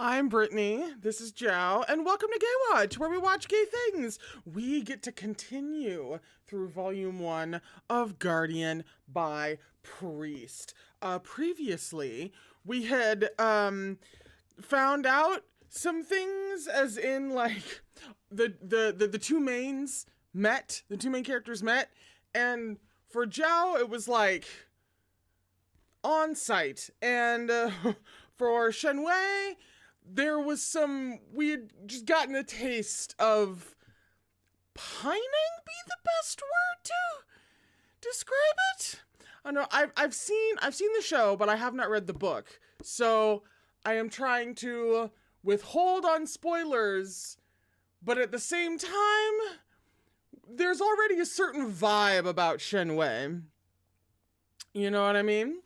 I'm Brittany, this is Joe, and welcome to Gaywatch, where we watch gay things. We get to continue through Volume 1 of Guardian by Priest. Previously, we had found out some things, as in, like, the two mains met, the two main characters met, and for Joe, it was like on site, and for Shen, there was we had just gotten a taste of pining, be the best word to describe it? I know, I've seen the show, but I have not read the book, so I am trying to withhold on spoilers, but at the same time, there's already a certain vibe about Shen. You know what I mean?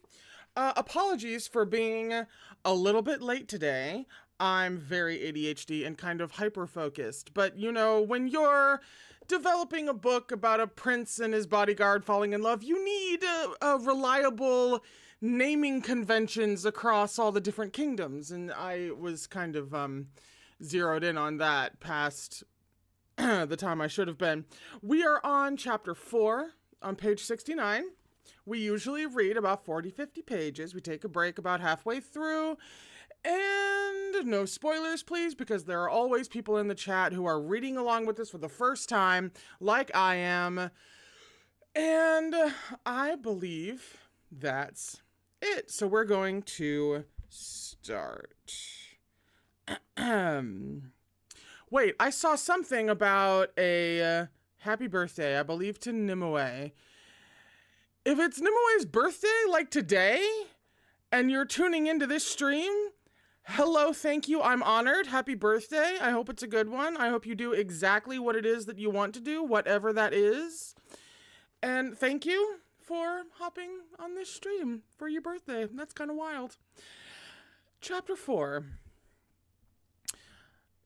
Apologies for being a little bit late today. I'm very ADHD and kind of hyper-focused, but you know, when you're developing a book about a prince and his bodyguard falling in love, you need a reliable naming conventions across all the different kingdoms, and I was kind of zeroed in on that past the time I should have been. We are on chapter 4 on page 69. We usually read about 40-50 pages. We take a break about halfway through. And no spoilers, please, because there are always people in the chat who are reading along with us for the first time, like I am. And I believe that's it. So we're going to start. Wait, I saw something about a happy birthday, I believe, to Nimue. If it's Nimue's birthday, like today, and you're tuning into this stream, hello, thank you, I'm honored, happy birthday, I hope it's a good one, I hope you do exactly what it is that you want to do, whatever that is, and thank you for hopping on this stream for your birthday, that's kind of wild. Chapter 4.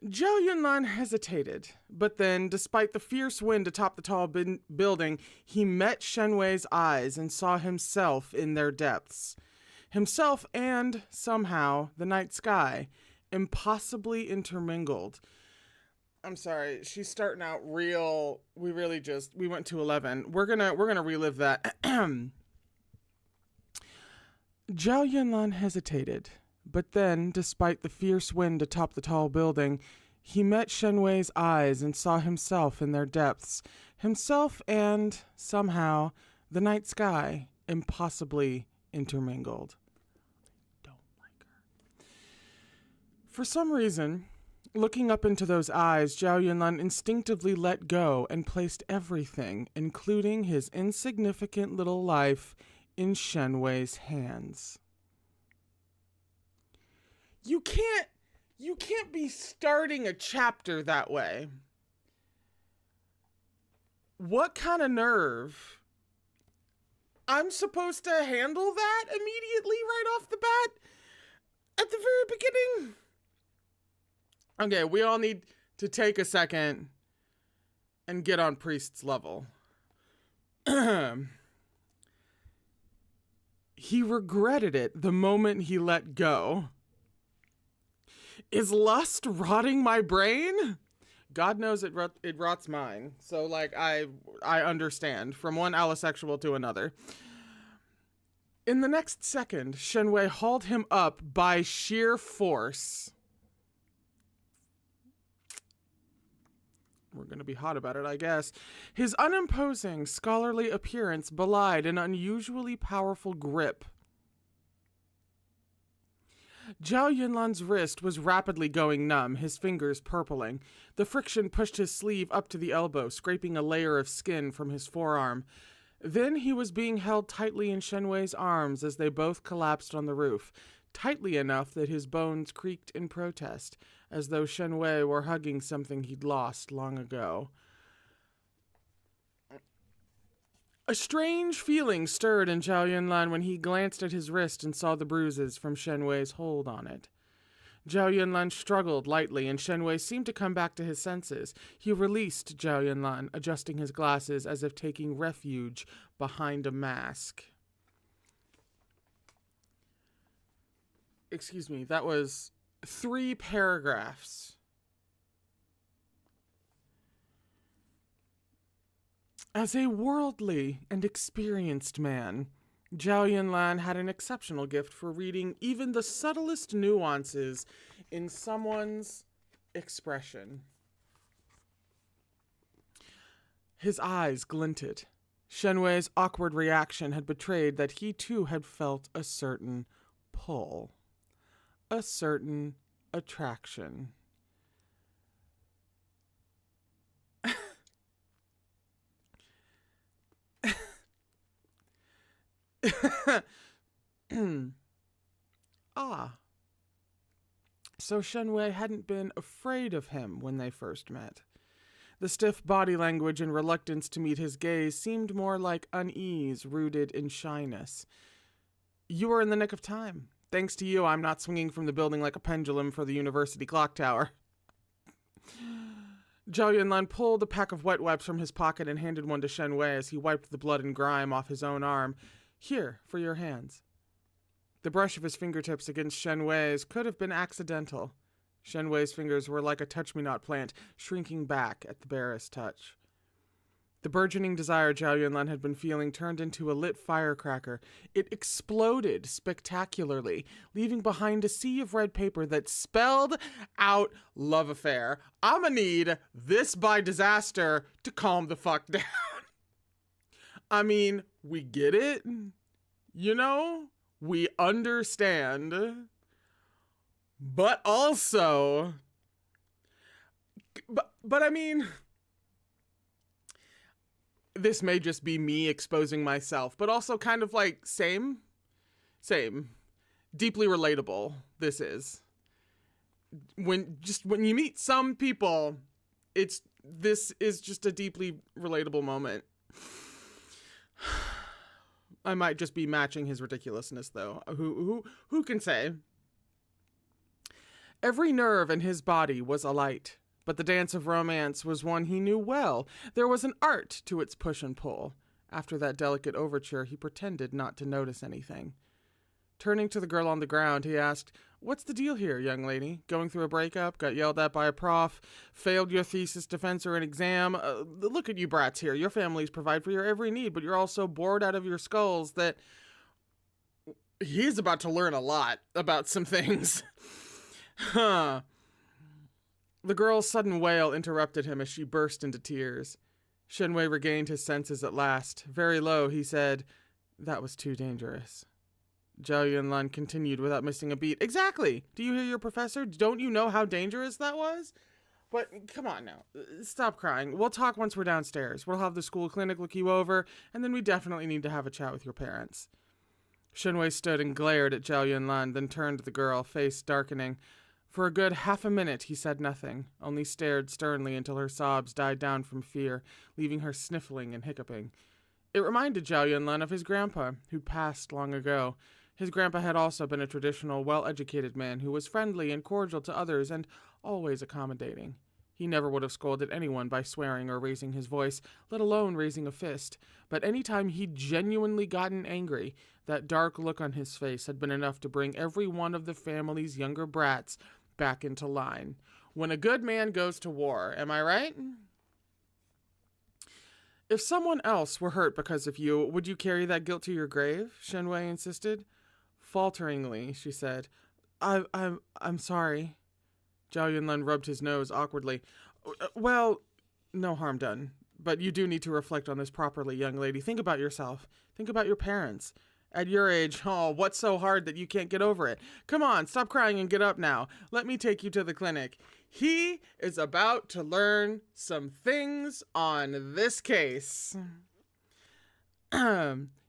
Zhao Yunlan hesitated, but then, despite the fierce wind atop the tall building, he met Shen Wei's eyes and saw himself in their depths. Himself and, somehow, the night sky, impossibly intermingled. I'm sorry, she's starting out real, we went to 11. We're gonna relive that. Zhao Yunlan hesitated. But then, despite the fierce wind atop the tall building, he met Shen Wei's eyes and saw himself in their depths. Himself and, somehow, the night sky, impossibly intermingled. I don't like her. For some reason, looking up into those eyes, Zhao Yunlan instinctively let go and placed everything, including his insignificant little life, in Shen Wei's hands. You can't be starting a chapter that way. What kind of nerve? I'm supposed to handle that immediately right off the bat? At the very beginning? Okay, we all need to take a second and get on Priest's level. He regretted it the moment he let go. Is lust rotting my brain? God knows it rots mine. So, like, I understand. From one allosexual to another. In the next second, Shen Wei hauled him up by sheer force. We're gonna be hot about it, I guess. His unimposing, scholarly appearance belied an unusually powerful grip. Zhao Yunlan's wrist was rapidly going numb, his fingers purpling. The friction pushed his sleeve up to the elbow, scraping a layer of skin from his forearm. Then he was being held tightly in Shen Wei's arms as they both collapsed on the roof, tightly enough that his bones creaked in protest, as though Shen Wei were hugging something he'd lost long ago. A strange feeling stirred in Zhao Yunlan when he glanced at his wrist and saw the bruises from Shen Wei's hold on it. Zhao Yunlan struggled lightly, and Shen Wei seemed to come back to his senses. He released Zhao Yunlan, adjusting his glasses as if taking refuge behind a mask. Excuse me, that was 3 paragraphs. As a worldly and experienced man, Zhao Yunlan had an exceptional gift for reading even the subtlest nuances in someone's expression. His eyes glinted. Shen Wei's awkward reaction had betrayed that he too had felt a certain pull, a certain attraction. Ah. So Shen Wei hadn't been afraid of him when they first met. The stiff body language and reluctance to meet his gaze seemed more like unease rooted in shyness. You were in the nick of time. Thanks to you, I'm not swinging from the building like a pendulum for the university clock tower. Zhao Yunlan pulled a pack of wet wipes from his pocket and handed one to Shen Wei as he wiped the blood and grime off his own arm. Here, for your hands. The brush of his fingertips against Shen Wei's could have been accidental. Shen Wei's fingers were like a touch-me-not plant, shrinking back at the barest touch. The burgeoning desire Zhao Yunlan had been feeling turned into a lit firecracker. It exploded spectacularly, leaving behind a sea of red paper that spelled out love affair. I'ma need this by disaster to calm the fuck down. I mean, we get it. You know, we understand. But also, but I mean, this may just be me exposing myself, but also kind of like same, deeply relatable. This is when you meet some people, this is just a deeply relatable moment. I might just be matching his ridiculousness though. Who can say? Every nerve in his body was alight, but the dance of romance was one he knew well. There was an art to its push and pull. After that delicate overture, he pretended not to notice anything. Turning to the girl on the ground, he asked, "What's the deal here, young lady? Going through a breakup? Got yelled at by a prof? Failed your thesis defense or an exam? Look at you brats here. Your families provide for your every need, but you're all so bored out of your skulls that..." He's about to learn a lot about some things. Huh. The girl's sudden wail interrupted him as she burst into tears. Shen Wei regained his senses at last. Very low, he said, "That was too dangerous." Zhao Yunlan continued without missing a beat. "Exactly! Do you hear your professor? Don't you know how dangerous that was? But come on now. Stop crying. We'll talk once we're downstairs. We'll have the school clinic look you over, and then we definitely need to have a chat with your parents." Shen Wei stood and glared at Zhao Yunlan, then turned to the girl, face darkening. For a good half a minute he said nothing, only stared sternly until her sobs died down from fear, leaving her sniffling and hiccuping. It reminded Zhao Yunlan of his grandpa, who passed long ago. His grandpa had also been a traditional, well-educated man who was friendly and cordial to others and always accommodating. He never would have scolded anyone by swearing or raising his voice, let alone raising a fist. But any time he'd genuinely gotten angry, that dark look on his face had been enough to bring every one of the family's younger brats back into line. When a good man goes to war, am I right? "If someone else were hurt because of you, would you carry that guilt to your grave?" Shen Wei insisted. Falteringly, she said, I'm sorry." Zhao Yunlan rubbed his nose awkwardly. "Well, no harm done. But you do need to reflect on this properly, young lady. Think about yourself. Think about your parents. At your age, what's so hard that you can't get over it? Come on, stop crying and get up now. Let me take you to the clinic." He is about to learn some things on this case.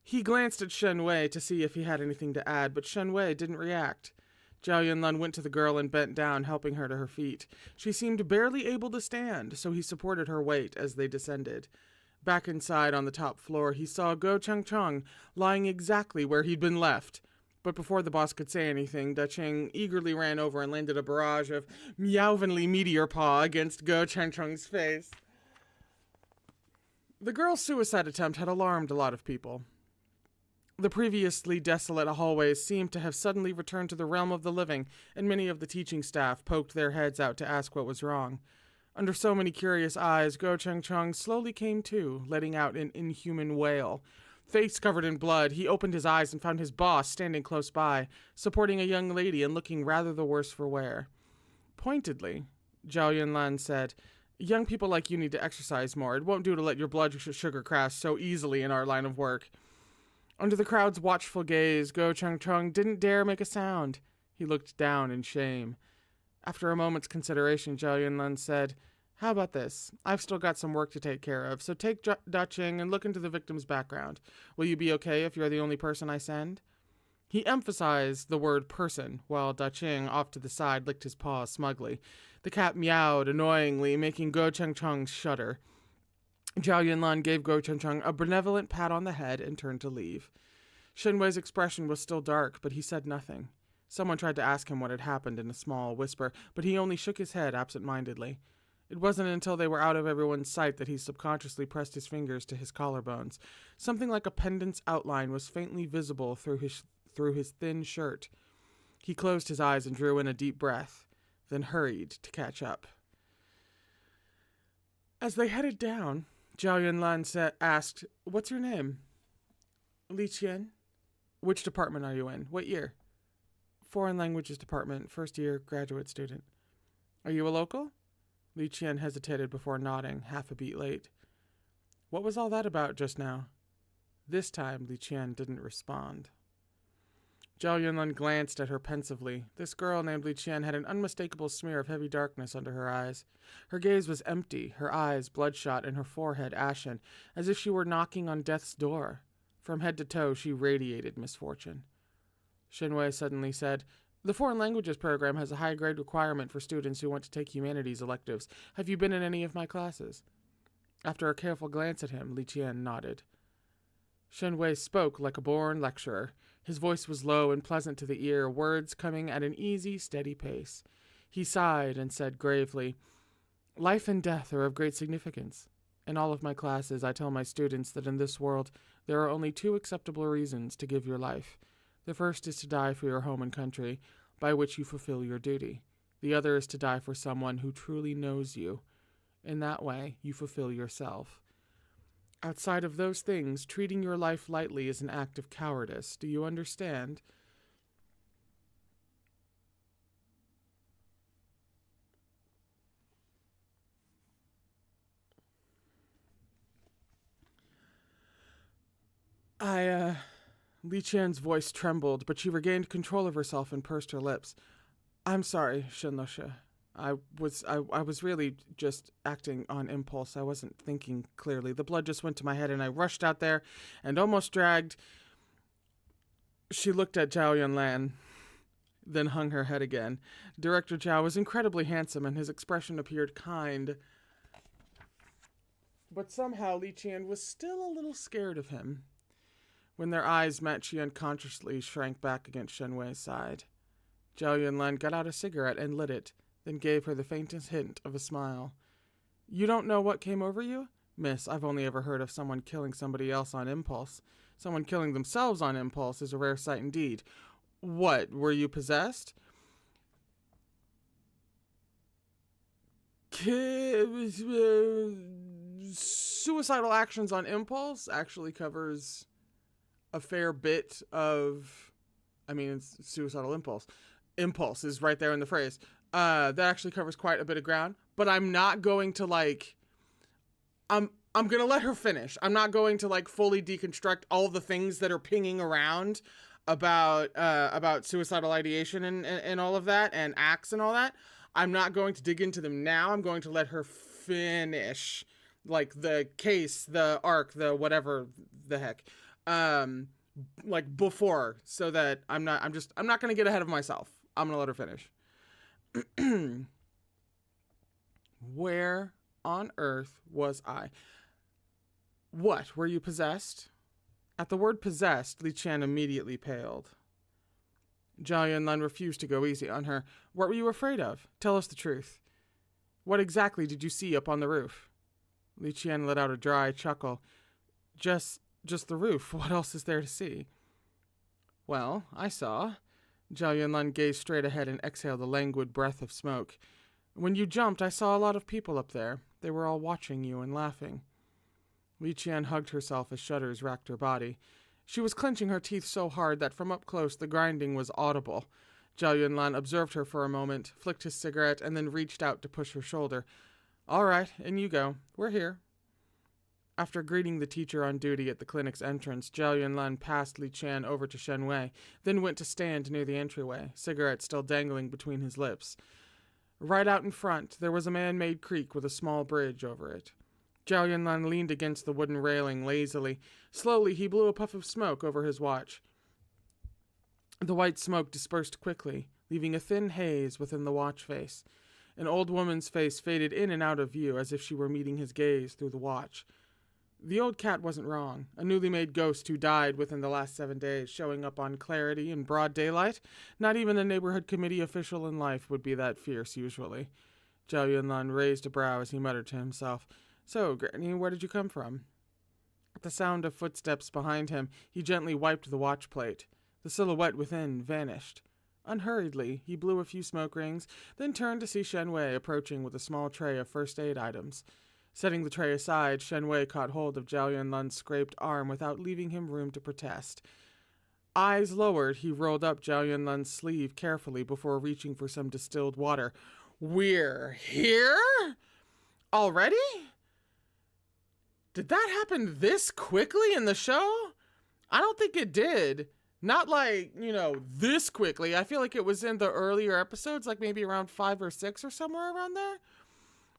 He glanced at Shen Wei to see if he had anything to add, but Shen Wei didn't react. Zhao Yunlan went to the girl and bent down, helping her to her feet. She seemed barely able to stand, so he supported her weight as they descended. Back inside on the top floor, he saw Go Changcheng lying exactly where he'd been left. But before the boss could say anything, Da Cheng eagerly ran over and landed a barrage of meowvenly meteor paw against Go Changcheng's face. The girl's suicide attempt had alarmed a lot of people. The previously desolate hallways seemed to have suddenly returned to the realm of the living, and many of the teaching staff poked their heads out to ask what was wrong. Under so many curious eyes, Go Cheng Chung slowly came to, letting out an inhuman wail. Face covered in blood, he opened his eyes and found his boss standing close by, supporting a young lady and looking rather the worse for wear. Pointedly, Zhao Yunlan said, "Young people like you need to exercise more. It won't do to let your blood sugar crash so easily in our line of work." Under the crowd's watchful gaze, Go Cheng Chung didn't dare make a sound. He looked down in shame. After a moment's consideration, Zhao Yunlan said, "How about this? I've still got some work to take care of, so take Daching and look into the victim's background. Will you be okay if you're the only person I send?" He emphasized the word person, while Daching, off to the side, licked his paw smugly. The cat meowed annoyingly, making Go Cheng Chung shudder. Zhao Yunlan gave Go Cheng Chung a benevolent pat on the head and turned to leave. Shen Wei's expression was still dark, but he said nothing. Someone tried to ask him what had happened in a small whisper, but he only shook his head absent-mindedly. It wasn't until they were out of everyone's sight that he subconsciously pressed his fingers to his collarbones. Something like a pendant's outline was faintly visible through his thin shirt. He closed his eyes and drew in a deep breath, then hurried to catch up. As they headed down, Zhao Yunlan asked, "What's your name?" "Li Qian." "Which department are you in? What year?" "Foreign Languages Department, first year graduate student." "Are you a local?" Li Qian hesitated before nodding, half a beat late. "What was all that about just now?" This time, Li Qian didn't respond. Zhao Yunlan glanced at her pensively. This girl named Li Qian had an unmistakable smear of heavy darkness under her eyes. Her gaze was empty, her eyes bloodshot and her forehead ashen, as if she were knocking on death's door. From head to toe, she radiated misfortune. Shen Wei suddenly said, "The foreign languages program has a high grade requirement for students who want to take humanities electives. Have you been in any of my classes?" After a careful glance at him, Li Qian nodded. Shen Wei spoke like a born lecturer. His voice was low and pleasant to the ear, words coming at an easy, steady pace. He sighed and said gravely, "Life and death are of great significance. In all of my classes, I tell my students that in this world, there are only two acceptable reasons to give your life. The first is to die for your home and country, by which you fulfill your duty. The other is to die for someone who truly knows you. In that way, you fulfill yourself. Outside of those things, treating your life lightly is an act of cowardice. Do you understand?" Li Qian's voice trembled, but she regained control of herself and pursed her lips. "I'm sorry, Shen Loshe. I was really just acting on impulse. I wasn't thinking clearly. The blood just went to my head and I rushed out there and almost dragged." She looked at Zhao Yunlan, then hung her head again. Director Zhao was incredibly handsome and his expression appeared kind. But somehow Li Qian was still a little scared of him. When their eyes met, she unconsciously shrank back against Shen Wei's side. Zhao Yunlan got out a cigarette and lit it, then gave her the faintest hint of a smile. "You don't know what came over you? Miss, I've only ever heard of someone killing somebody else on impulse. Someone killing themselves on impulse is a rare sight indeed. What, were you possessed?" Suicidal actions on impulse actually covers a fair bit of, it's suicidal impulse. Impulse is right there in the phrase. That actually covers quite a bit of ground, but I'm not going to I'm going to let her finish. I'm not going to fully deconstruct all the things that are pinging around about suicidal ideation and all of that and acts and all that. I'm not going to dig into them now. I'm going to let her finish the case, the arc, the whatever the heck. Before, so that I'm not going to get ahead of myself. I'm going to let her finish. Where on earth was I? What, were you possessed? At the word possessed, Li Qian immediately paled. Zhao Yunlan refused to go easy on her. What were you afraid of? Tell us the truth. What exactly did you see up on the roof? Li Qian let out a dry chuckle. Just the roof. What else is there to see? Well, I saw. Zhao Yunlan gazed straight ahead and exhaled a languid breath of smoke. When you jumped, I saw a lot of people up there. They were all watching you and laughing. Li Qian hugged herself as shudders racked her body. She was clenching her teeth so hard that from up close the grinding was audible. Zhao Yunlan observed her for a moment, flicked his cigarette, and then reached out to push her shoulder. All right, in you go. We're here. After greeting the teacher on duty at the clinic's entrance, Zhao Yunlan passed Li Qian over to Shen Wei, then went to stand near the entryway, cigarette still dangling between his lips. Right out in front, there was a man-made creek with a small bridge over it. Zhao Yunlan leaned against the wooden railing lazily. Slowly, he blew a puff of smoke over his watch. The white smoke dispersed quickly, leaving a thin haze within the watch face. An old woman's face faded in and out of view as if she were meeting his gaze through the watch. The old cat wasn't wrong. A newly made ghost who died within the last 7 days, showing up on clarity in broad daylight. Not even a neighborhood committee official in life would be that fierce usually. Zhao Yunlan raised a brow as he muttered to himself. So, Granny, where did you come from? At the sound of footsteps behind him, he gently wiped the watch plate. The silhouette within vanished. Unhurriedly, he blew a few smoke rings, then turned to see Shen Wei approaching with a small tray of first aid items. Setting the tray aside, Shen Wei caught hold of Zhao Yunlan's scraped arm without leaving him room to protest. Eyes lowered, he rolled up Zhao Yunlan's sleeve carefully before reaching for some distilled water. We're here? Already? Did that happen this quickly in the show? I don't think it did. Not like, this quickly. I feel like it was in the earlier episodes, like maybe around 5 or 6 or somewhere around there.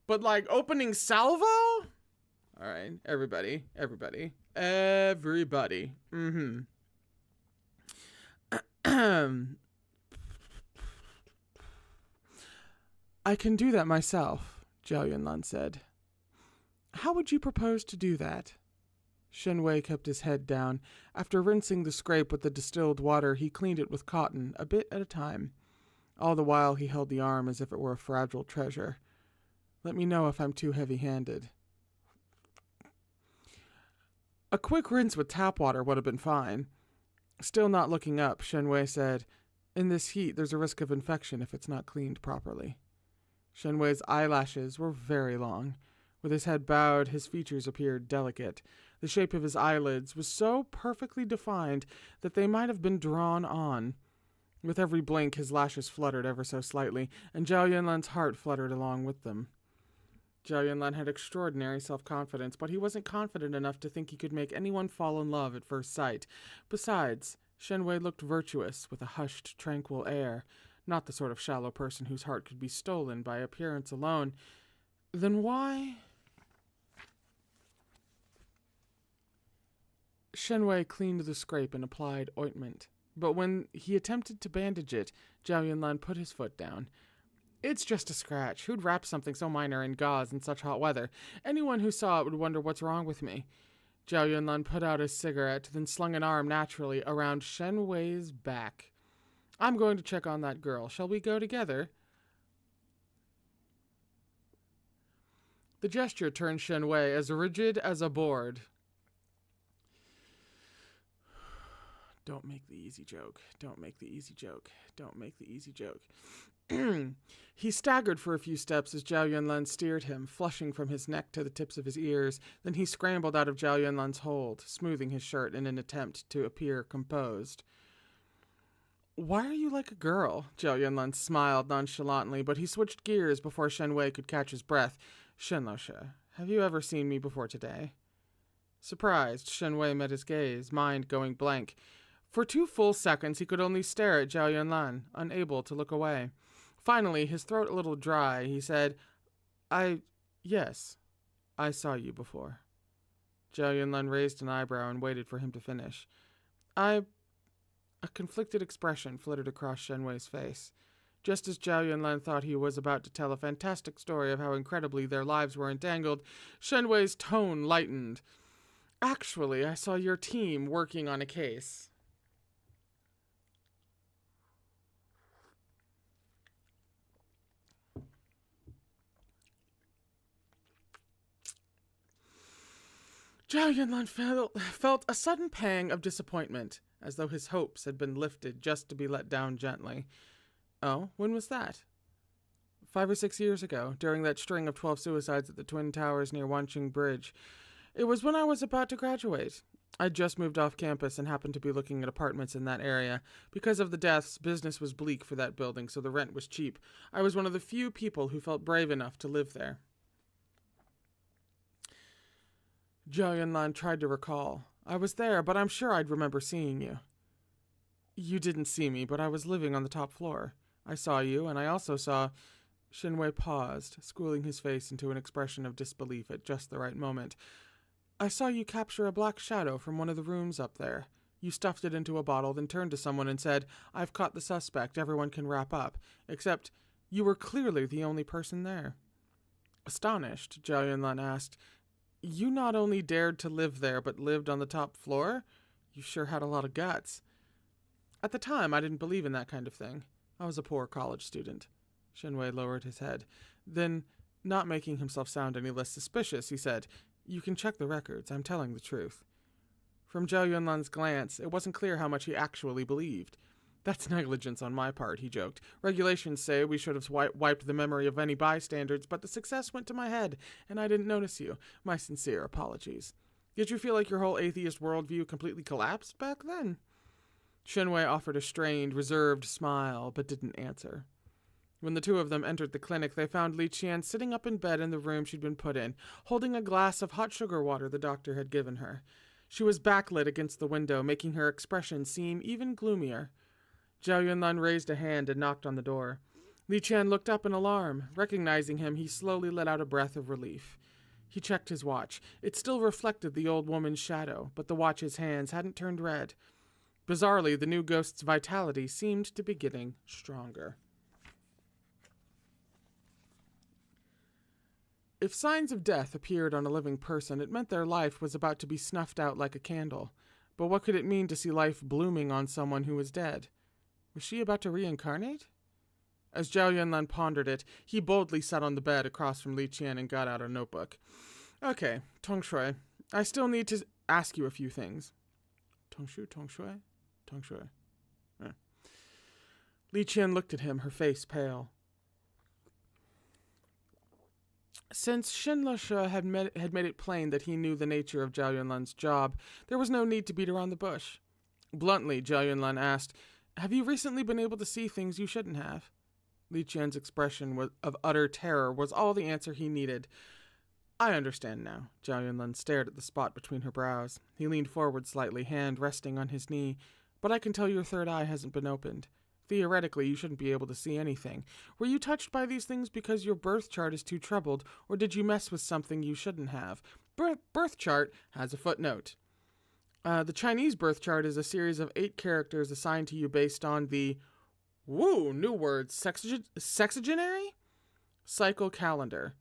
But like opening salvo? All right, everybody. I can do that myself, Zhao Yunlan said. How would you propose to do that? Shen Wei kept his head down. After rinsing the scrape with the distilled water, he cleaned it with cotton, a bit at a time. All the while he held the arm as if it were a fragile treasure. Let me know if I'm too heavy-handed. A quick rinse with tap water would have been fine. Still not looking up, Shen Wei said, In this heat, there's a risk of infection if it's not cleaned properly. Shen Wei's eyelashes were very long. With his head bowed, his features appeared delicate. The shape of his eyelids was so perfectly defined that they might have been drawn on. With every blink, his lashes fluttered ever so slightly, and Zhao Yunlan's heart fluttered along with them. Zhao Yunlan had extraordinary self-confidence, but he wasn't confident enough to think he could make anyone fall in love at first sight. Besides, Shen Wei looked virtuous, with a hushed, tranquil air, not the sort of shallow person whose heart could be stolen by appearance alone. Then why... Shen Wei cleaned the scrape and applied ointment. But when he attempted to bandage it, Zhao Yunlan put his foot down. It's just a scratch. Who'd wrap something so minor in gauze in such hot weather? Anyone who saw it would wonder what's wrong with me. Zhao Yunlan put out his cigarette, then slung an arm naturally around Shen Wei's back. I'm going to check on that girl. Shall we go together? The gesture turned Shen Wei as rigid as a board. Don't make the easy joke. Don't make the easy joke. Don't make the easy joke. He staggered for a few steps as Zhao Yunlan steered him, flushing from his neck to the tips of his ears. Then he scrambled out of Zhao Yunlan's hold, smoothing his shirt in an attempt to appear composed. Why are you like a girl? Zhao Yunlan smiled nonchalantly, but he switched gears before Shen Wei could catch his breath. Shenloshe, have you ever seen me before today? Surprised, Shen Wei met his gaze, mind going blank. For 2 full seconds, he could only stare at Zhao Yunlan, unable to look away. Finally, his throat a little dry, he said, Yes, I saw you before. Zhao Yunlan raised an eyebrow and waited for him to finish. A conflicted expression flitted across Shen Wei's face. Just as Zhao Yunlan thought he was about to tell a fantastic story of how incredibly their lives were entangled, Shen Wei's tone lightened. Actually, I saw your team working on a case. Zhao Yunlan felt a sudden pang of disappointment. as though his hopes had been lifted just to be let down gently. Oh, when was that? 5 or 6 years ago, during that string of 12 suicides at the Twin Towers near Wanching Bridge. It was when I was about to graduate. I'd just moved off campus and happened to be looking at apartments in that area. Because of the deaths, business was bleak for that building, so the rent was cheap. I was one of the few people who felt brave enough to live there. Zhao Yunlan tried to recall. I was there, but I'm sure I'd remember seeing you. You didn't see me, but I was living on the top floor. I saw you, and I also saw... Shenwei paused, schooling his face into an expression of disbelief at just the right moment. I saw you capture a black shadow from one of the rooms up there. You stuffed it into a bottle, then turned to someone and said, I've caught the suspect, everyone can wrap up. Except, you were clearly the only person there. Astonished, Zhao Yunlan asked, You not only dared to live there, but lived on the top floor? You sure had a lot of guts. At the time, I didn't believe in that kind of thing. I was a poor college student. Shenwei lowered his head. Then, not making himself sound any less suspicious, he said, You can check the records. I'm telling the truth. From Zhao Yunlan's glance, it wasn't clear how much he actually believed. That's negligence on my part, he joked. Regulations say we should have wiped the memory of any bystanders, but the success went to my head, and I didn't notice you. My sincere apologies. Did you feel like your whole atheist worldview completely collapsed back then? Shenwei offered a strained, reserved smile, but didn't answer. When the two of them entered the clinic, they found Li Qian sitting up in bed in the room she'd been put in, holding a glass of hot sugar water the doctor had given her. She was backlit against the window, making her expression seem even gloomier. Zhao Yunlan raised a hand and knocked on the door. Li Qian looked up in alarm. Recognizing him, he slowly let out a breath of relief. He checked his watch. It still reflected the old woman's shadow, but the watch's hands hadn't turned red. Bizarrely, the new ghost's vitality seemed to be getting stronger. If signs of death appeared on a living person, it meant their life was about to be snuffed out like a candle. But what could it mean to see life blooming on someone who was dead? Was she about to reincarnate? As Zhao Yunlan pondered it, he boldly sat on the bed across from Li Qian and got out a notebook. Okay, Tongshui, I still need to ask you a few things. Tongshui? Li Qian looked at him, her face pale. Since Shen Leshe had made it plain that he knew the nature of Zhao Yunlan's job, there was no need to beat around the bush. Bluntly, Zhao Yunlan asked, Have you recently been able to see things you shouldn't have? Li Qian's expression of utter terror was all the answer he needed. I understand now. Zhao Yunlan stared at the spot between her brows. He leaned forward slightly, hand resting on his knee. But I can tell your third eye hasn't been opened. Theoretically, you shouldn't be able to see anything. Were you touched by these things because your birth chart is too troubled, or did you mess with something you shouldn't have? Birth chart has a footnote. The Chinese birth chart is a series of 8 characters assigned to you based on the, new word, sexagenary? Cycle calendar.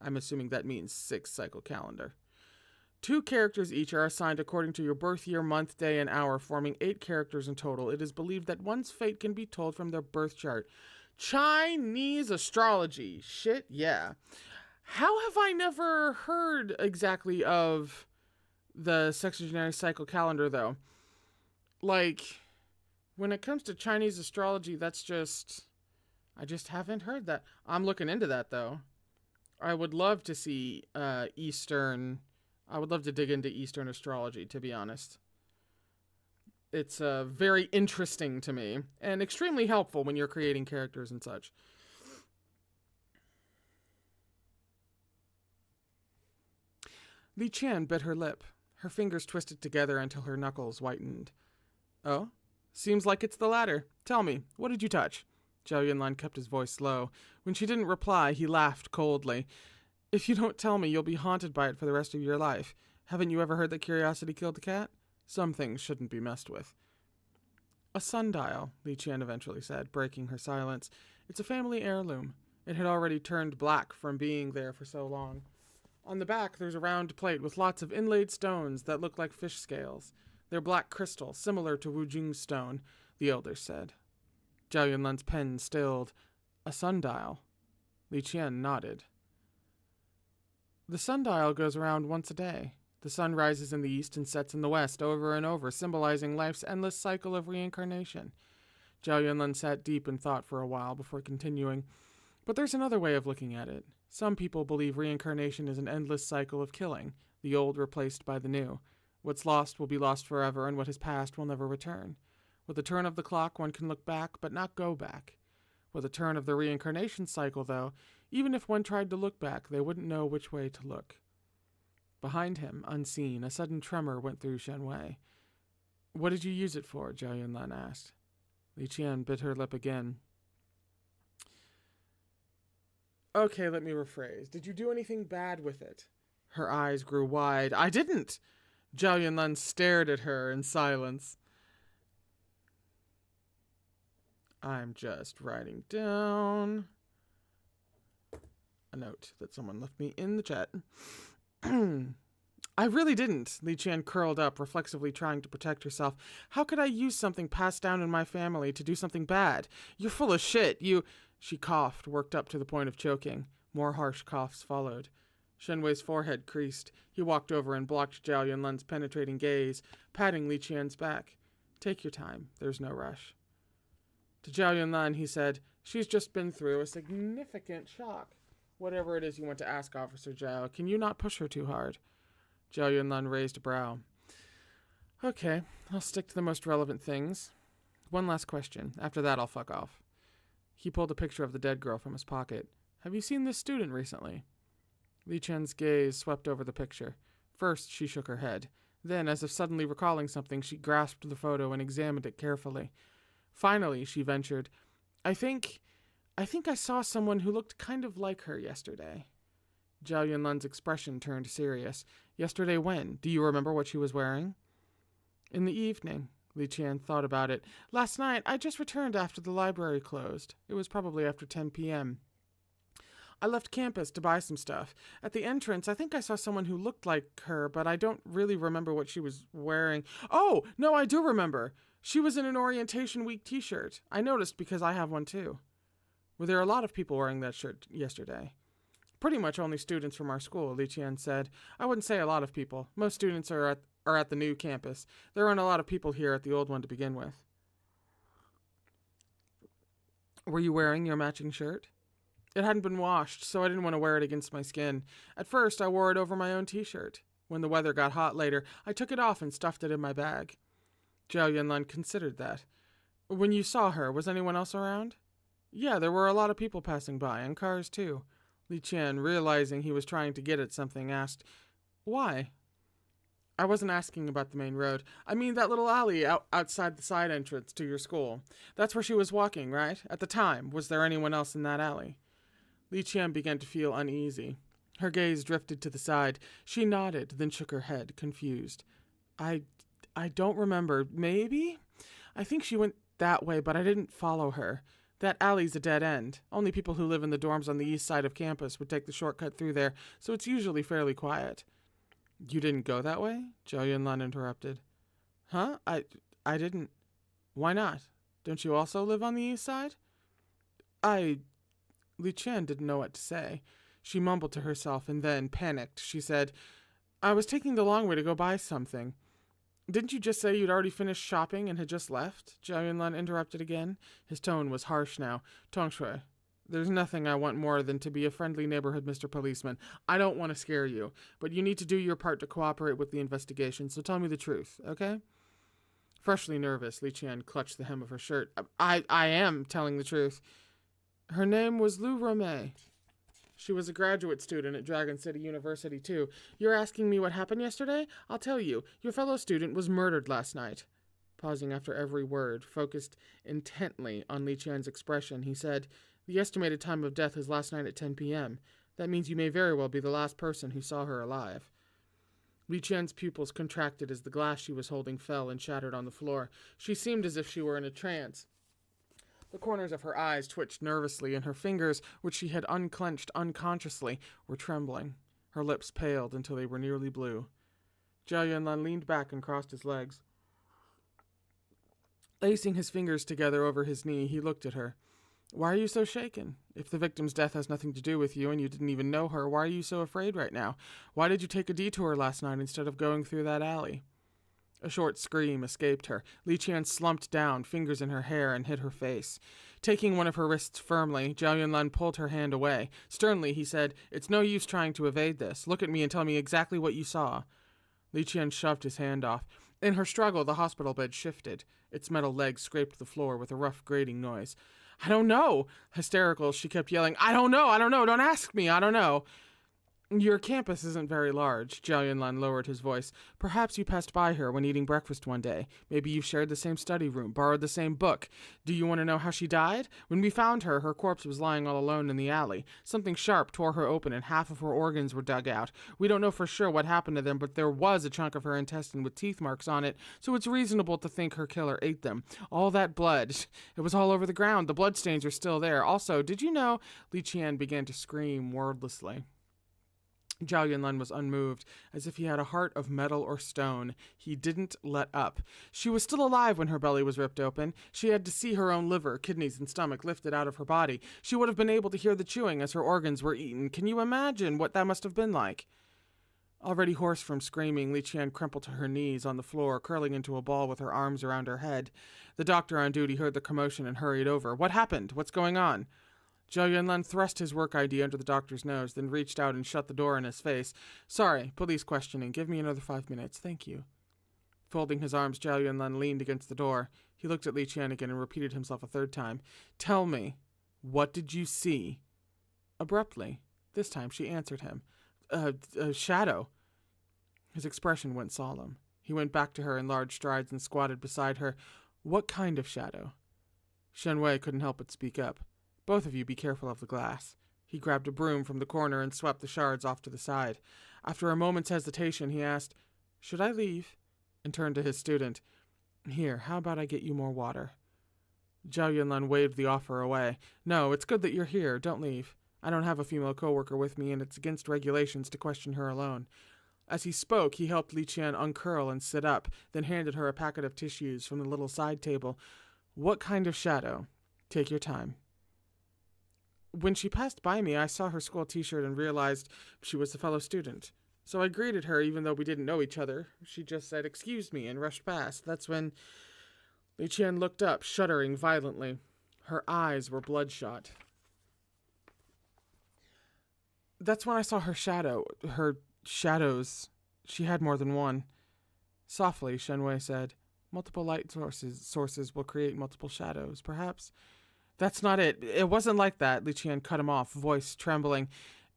I'm assuming that means 6 cycle calendar. 2 characters each are assigned according to your birth year, month, day, and hour, forming 8 characters in total. It is believed that one's fate can be told from their birth chart. Chinese astrology. Shit, yeah. How have I never heard exactly of the sexagenary cycle calendar, though? Like, when it comes to Chinese astrology, I just haven't heard that. I'm looking into that, though. I would love to see I would love to dig into Eastern astrology, to be honest. It's very interesting to me, and extremely helpful when you're creating characters and such. Li Qian bit her lip. Her fingers twisted together until her knuckles whitened. Oh? Seems like it's the latter. Tell me, what did you touch? Zhao Yunlan kept his voice low. When she didn't reply, he laughed coldly. If you don't tell me, you'll be haunted by it for the rest of your life. Haven't you ever heard that curiosity killed the cat? Some things shouldn't be messed with. A sundial, Li Qian eventually said, breaking her silence. It's a family heirloom. It had already turned black from being there for so long. On the back, there's a round plate with lots of inlaid stones that look like fish scales. They're black crystal, similar to Wujing's stone, the elders said. Zhao Yunlan's pen stilled. A sundial. Li Qian nodded. The sundial goes around once a day. The sun rises in the east and sets in the west over and over, symbolizing life's endless cycle of reincarnation. Zhao Yunlun sat deep in thought for a while before continuing. But there's another way of looking at it. Some people believe reincarnation is an endless cycle of killing, the old replaced by the new. What's lost will be lost forever, and what has passed will never return. With the turn of the clock, one can look back, but not go back. With the turn of the reincarnation cycle, though, even if one tried to look back, they wouldn't know which way to look. Behind him, unseen, a sudden tremor went through Shen Wei. "What did you use it for?" Zhao Yunlan asked. Li Qian bit her lip again. "Okay, let me rephrase. Did you do anything bad with it?" Her eyes grew wide. "I didn't!" Zhao Yunlan stared at her in silence. I'm just writing down a note that someone left me in the chat. "I really didn't." Li Qian curled up, reflexively trying to protect herself. "How could I use something passed down in my family to do something bad? You're full of shit. She coughed, worked up to the point of choking. More harsh coughs followed. Shen Wei's forehead creased. He walked over and blocked Zhao Yunlun's penetrating gaze, patting Li Qian's back. "Take your time. There's no rush." To Zhao Yunlan, he said, "She's just been through a significant shock. Whatever it is you want to ask, Officer Zhao, can you not push her too hard?" Zhao Yunlan raised a brow. "Okay, I'll stick to the most relevant things. One last question. After that, I'll fuck off." He pulled a picture of the dead girl from his pocket. "Have you seen this student recently?" Li Qian's gaze swept over the picture. First, she shook her head. Then, as if suddenly recalling something, she grasped the photo and examined it carefully. Finally, she ventured, I think I saw someone who looked kind of like her yesterday." Zhao Yunlan's expression turned serious. "Yesterday when? Do you remember what she was wearing?" "In the evening." Li Qian thought about it. "Last night, I just returned after the library closed. It was probably after 10 p.m. I left campus to buy some stuff. At the entrance, I think I saw someone who looked like her, but I don't really remember what she was wearing. Oh, no, I do remember. She was in an orientation week t-shirt. I noticed because I have one too." "Were there a lot of people wearing that shirt yesterday?" "Pretty much only students from our school," Li Qian said. "I wouldn't say a lot of people. Most students are at the new campus. There aren't a lot of people here at the old one to begin with." "Were you wearing your matching shirt?" "It hadn't been washed, so I didn't want to wear it against my skin. At first, I wore it over my own t-shirt. When the weather got hot later, I took it off and stuffed it in my bag." Zhao Yunlan considered that. "When you saw her, was anyone else around?" "Yeah, there were a lot of people passing by, and cars too." Li Qian, realizing he was trying to get at something, asked, "Why?" "I wasn't asking about the main road. I mean that little alley outside the side entrance to your school. That's where she was walking, right? At the time, was there anyone else in that alley?" Li Qian began to feel uneasy. Her gaze drifted to the side. She nodded, then shook her head, confused. I don't remember. Maybe? I think she went that way, but I didn't follow her. That alley's a dead end. Only people who live in the dorms on the east side of campus would take the shortcut through there, so it's usually fairly quiet." "You didn't go that way?" Zhao Yunlan interrupted. "Huh? I didn't. Why not? Don't you also live on the east side?" Li Qian didn't know what to say. She mumbled to herself and then, panicked, she said, "I was taking the long way to go buy something." "Didn't you just say you'd already finished shopping and had just left?" Zhao Yunlan interrupted again. His tone was harsh now. "Tongshui, there's nothing I want more than to be a friendly neighborhood Mr. Policeman. I don't want to scare you, but you need to do your part to cooperate with the investigation, so tell me the truth, okay?" Freshly nervous, Li Qian clutched the hem of her shirt. I am telling the truth." "Her name was Lu Romei. She was a graduate student at Dragon City University, too. You're asking me what happened yesterday? I'll tell you. Your fellow student was murdered last night." Pausing after every word, focused intently on Li Qian's expression, he said, "The estimated time of death is last night at 10 p.m. That means you may very well be the last person who saw her alive." Li Qian's pupils contracted as the glass she was holding fell and shattered on the floor. She seemed as if she were in a trance. The corners of her eyes twitched nervously, and her fingers, which she had unclenched unconsciously, were trembling. Her lips paled until they were nearly blue. Zhao Yunlan leaned back and crossed his legs. Lacing his fingers together over his knee, he looked at her. Why are you so shaken? If the victim's death has nothing to do with you and you didn't even know her, why are you so afraid right now? Why did you take a detour last night instead of going through that alley? A short scream escaped her. Li Qian slumped down, fingers in her hair, and hid her face. Taking one of her wrists firmly, Zhao Yunlan pulled her hand away. Sternly, he said, "It's no use trying to evade this. Look at me and tell me exactly what you saw." Li Qian shoved his hand off. In her struggle, the hospital bed shifted. Its metal legs scraped the floor with a rough grating noise. "I don't know." Hysterical, she kept yelling, I don't know, don't ask me, I don't know." "Your campus isn't very large," Zhao Yunlan lowered his voice. "Perhaps you passed by her when eating breakfast one day. Maybe you shared the same study room, borrowed the same book. Do you want to know how she died? When we found her, her corpse was lying all alone in the alley. Something sharp tore her open and half of her organs were dug out. We don't know for sure what happened to them, but there was a chunk of her intestine with teeth marks on it, so it's reasonable to think her killer ate them. All that blood, it was all over the ground. The bloodstains are still there. Also, did you know..." Li Qian began to scream wordlessly. Zhao Yunlan was unmoved, as if he had a heart of metal or stone. He didn't let up. She was still alive when her belly was ripped open. She had to see her own liver, kidneys, and stomach lifted out of her body. She would have been able to hear the chewing as her organs were eaten. Can you imagine what that must have been like? Already hoarse from screaming, Li Qian crumpled to her knees on the floor, curling into a ball with her arms around her head. The doctor on duty heard the commotion and hurried over. "What happened? What's going on?" Zhao Yunlan thrust his work ID under the doctor's nose, then reached out and shut the door in his face. "Sorry, police questioning. Give me another 5 minutes. Thank you." Folding his arms, Zhao Yunlan leaned against the door. He looked at Li Qian again and repeated himself a third time. "Tell me, what did you see?" Abruptly, this time she answered him. A shadow." His expression went solemn. He went back to her in large strides and squatted beside her. "What kind of shadow?" Shen Wei couldn't help but speak up. "Both of you be careful of the glass." He grabbed a broom from the corner and swept the shards off to the side. After a moment's hesitation, he asked, "Should I leave?" and turned to his student. "Here, how about I get you more water?" Zhao Yunlan waved the offer away. "No, it's good that you're here. Don't leave. I don't have a female coworker with me, and it's against regulations to question her alone." As he spoke, he helped Li Qian uncurl and sit up, then handed her a packet of tissues from the little side table. "What kind of shadow?" "Take your time." "When she passed by me, I saw her school t-shirt and realized she was a fellow student. So I greeted her even though we didn't know each other. She just said, 'Excuse me,' and rushed past. That's when..." Li Qian looked up, shuddering violently. Her eyes were bloodshot. "That's when I saw her shadow. Her shadows. She had more than one." Softly, Shen Wei said, "Multiple light sources will create multiple shadows, perhaps." "That's not it. It wasn't like that," Li Qian cut him off, voice trembling.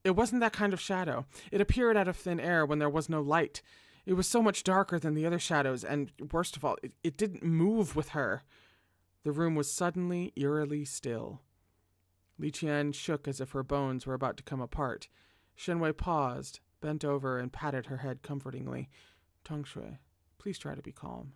"It wasn't that kind of shadow. It appeared out of thin air when there was no light. It was so much darker than the other shadows, and, worst of all, it didn't move with her." The room was suddenly, eerily still. Li Qian shook as if her bones were about to come apart. Shen Wei paused, bent over, and patted her head comfortingly. "Tongshui, please try to be calm."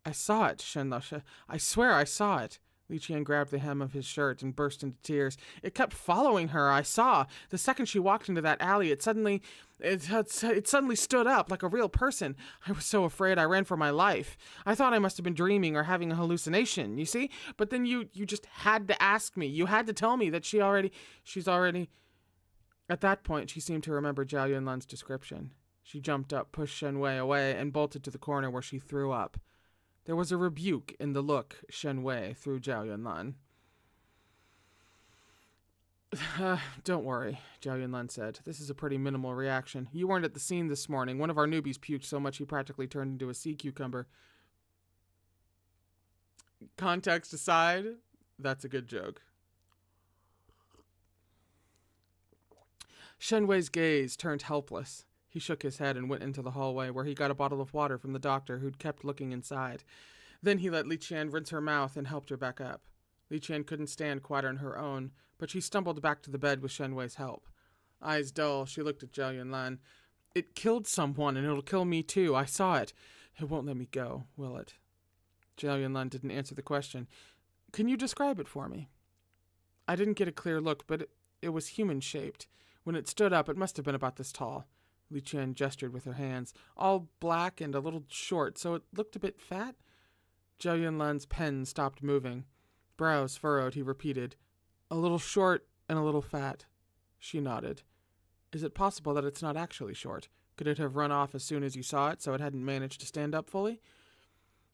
"I saw it, Shen Lao. I swear I saw it." Li Qian grabbed the hem of his shirt and burst into tears. "It kept following her, I saw. The second she walked into that alley, it suddenly stood up like a real person. I was so afraid I ran for my life. I thought I must have been dreaming or having a hallucination, you see? But then you just had to ask me. You had to tell me that she's already... At that point, she seemed to remember Zhao Yunlan's description. She jumped up, pushed Shen Wei away, and bolted to the corner where she threw up. There was a rebuke in the look Shen Wei threw Zhao Yunlan. "Don't worry," Zhao Yunlan said. "This is a pretty minimal reaction. You weren't at the scene this morning. One of our newbies puked so much he practically turned into a sea cucumber." Context aside, that's a good joke. Shen Wei's gaze turned helpless. He shook his head and went into the hallway, where he got a bottle of water from the doctor, who'd kept looking inside. Then he let Li Qian rinse her mouth and helped her back up. Li Qian couldn't stand quite on her own, but she stumbled back to the bed with Shen Wei's help. Eyes dull, she looked at Zhao Yunlan. "It killed someone, and it'll kill me too. I saw it. It won't let me go, will it?" Zhao Yunlan didn't answer the question. "Can you describe it for me?" "I didn't get a clear look, but it was human-shaped. When it stood up, it must have been about this tall." Li Qian gestured with her hands. "All black and a little short, so it looked a bit fat." Zhao Yunlan's pen stopped moving. Brows furrowed, he repeated, "A little short and a little fat." She nodded. "Is it possible that it's not actually short? Could it have run off as soon as you saw it, so it hadn't managed to stand up fully?"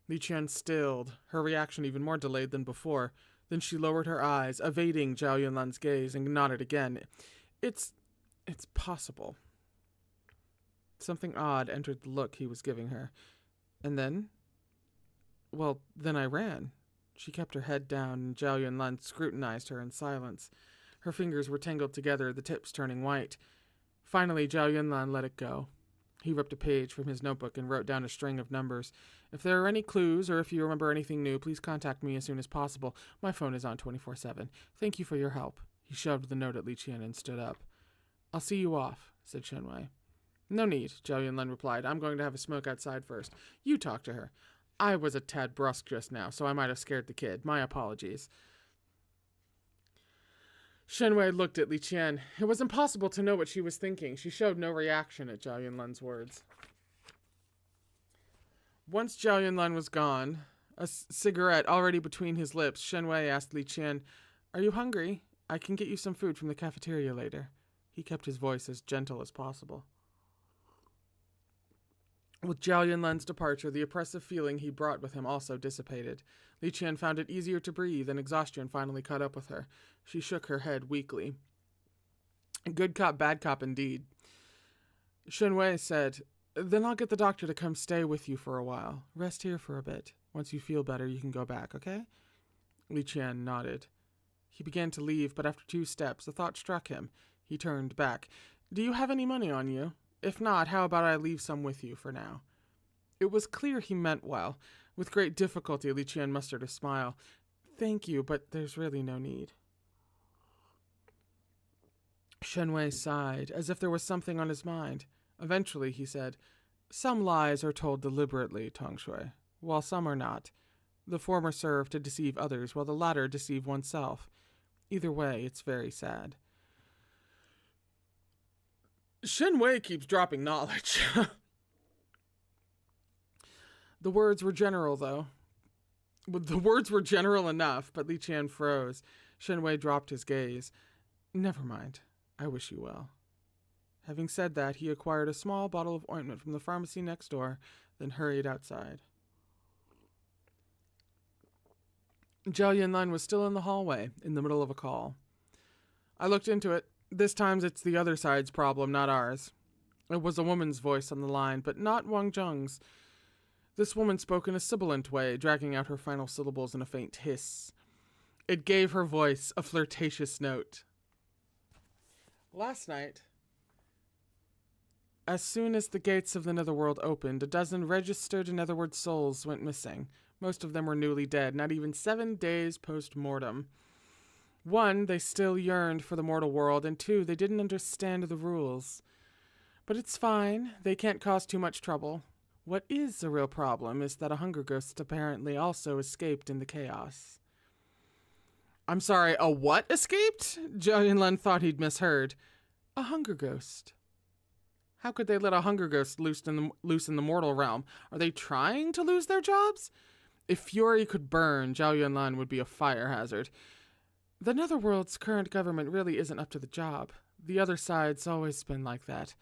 Li Qian stilled, her reaction even more delayed than before. Then she lowered her eyes, evading Zhao Yunlan's gaze, and nodded again. It's possible." Something odd entered the look he was giving her. "And then?" "Well, then I ran." She kept her head down, and Zhao Yunlan scrutinized her in silence. Her fingers were tangled together, the tips turning white. Finally, Zhao Yunlan let it go. He ripped a page from his notebook and wrote down a string of numbers. "If there are any clues, or if you remember anything new, please contact me as soon as possible. My phone is on 24/7. Thank you for your help." He shoved the note at Li Qian and stood up. "I'll see you off," said Shen Wei. "No need," Zhao Yunlan replied. "I'm going to have a smoke outside first. You talk to her. I was a tad brusque just now, so I might have scared the kid. My apologies." Shen Wei looked at Li Qian. It was impossible to know what she was thinking. She showed no reaction at Zhao Yunlan's words. Once Zhao Yunlan was gone, a cigarette already between his lips, Shen Wei asked Li Qian, "Are you hungry? I can get you some food from the cafeteria later." He kept his voice as gentle as possible. With Zhao Yunlan's departure, the oppressive feeling he brought with him also dissipated. Li Qian found it easier to breathe, and exhaustion finally caught up with her. She shook her head weakly. "Good cop, bad cop indeed." Shen Wei said, "Then I'll get the doctor to come stay with you for a while. Rest here for a bit. Once you feel better, you can go back, okay?" Li Qian nodded. He began to leave, but after 2 steps, a thought struck him. He turned back. "Do you have any money on you? If not, how about I leave some with you for now?" It was clear he meant well. With great difficulty, Li Qian mustered a smile. "Thank you, but there's really no need." Shen Wei sighed, as if there was something on his mind. Eventually, he said, "Some lies are told deliberately, Tong Shui, while some are not. The former serve to deceive others, while the latter deceive oneself. Either way, it's very sad." Shen Wei keeps dropping knowledge. The words were general, though. The words were general enough, but Li Qian froze. Shen Wei dropped his gaze. "Never mind. I wish you well." Having said that, he acquired a small bottle of ointment from the pharmacy next door, then hurried outside. Zhao Yunlan was still in the hallway, in the middle of a call. "I looked into it. This time it's the other side's problem, not ours." It was a woman's voice on the line, but not Wang Zheng's. This woman spoke in a sibilant way, dragging out her final syllables in a faint hiss. It gave her voice a flirtatious note. "Last night, as soon as the gates of the netherworld opened, a dozen registered netherworld souls went missing. Most of them were newly dead, not even 7 days post-mortem. 1, they still yearned for the mortal world, and 2, they didn't understand the rules. But it's fine. They can't cause too much trouble. What is a real problem is that a hunger ghost apparently also escaped in the chaos." "I'm sorry, a what escaped?" Zhao Yunlan thought he'd misheard. "A hunger ghost." "How could they let a hunger ghost loose in the mortal realm? Are they trying to lose their jobs?" If fury could burn, Zhao Yunlan would be a fire hazard. "The Netherworld's current government really isn't up to the job. The other side's always been like that.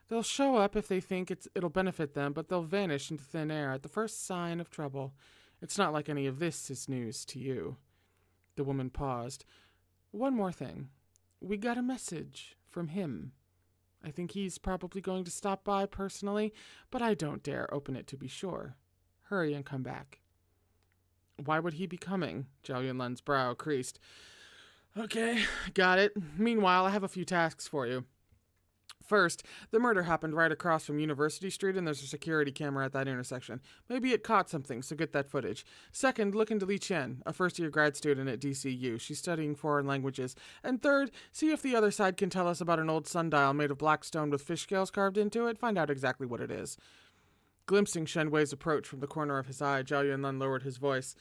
They'll show up if they think it'll benefit them, but they'll vanish into thin air at the first sign of trouble. It's not like any of this is news to you." The woman paused. "One more thing. We got a message from him. I think he's probably going to stop by personally, but I don't dare open it to be sure. Hurry and come back." "Why would he be coming?" Zhao Yunlan's brow creased. "Okay, got it. Meanwhile, I have a few tasks for you. First, the murder happened right across from University Street, and there's a security camera at that intersection. Maybe it caught something, so get that footage. Second, look into Li Qian, a first-year grad student at DCU. She's studying foreign languages. And third, see if the other side can tell us about an old sundial made of black stone with fish scales carved into it. Find out exactly what it is." Glimpsing Shen Wei's approach from the corner of his eye, Zhao Yunlan lowered his voice.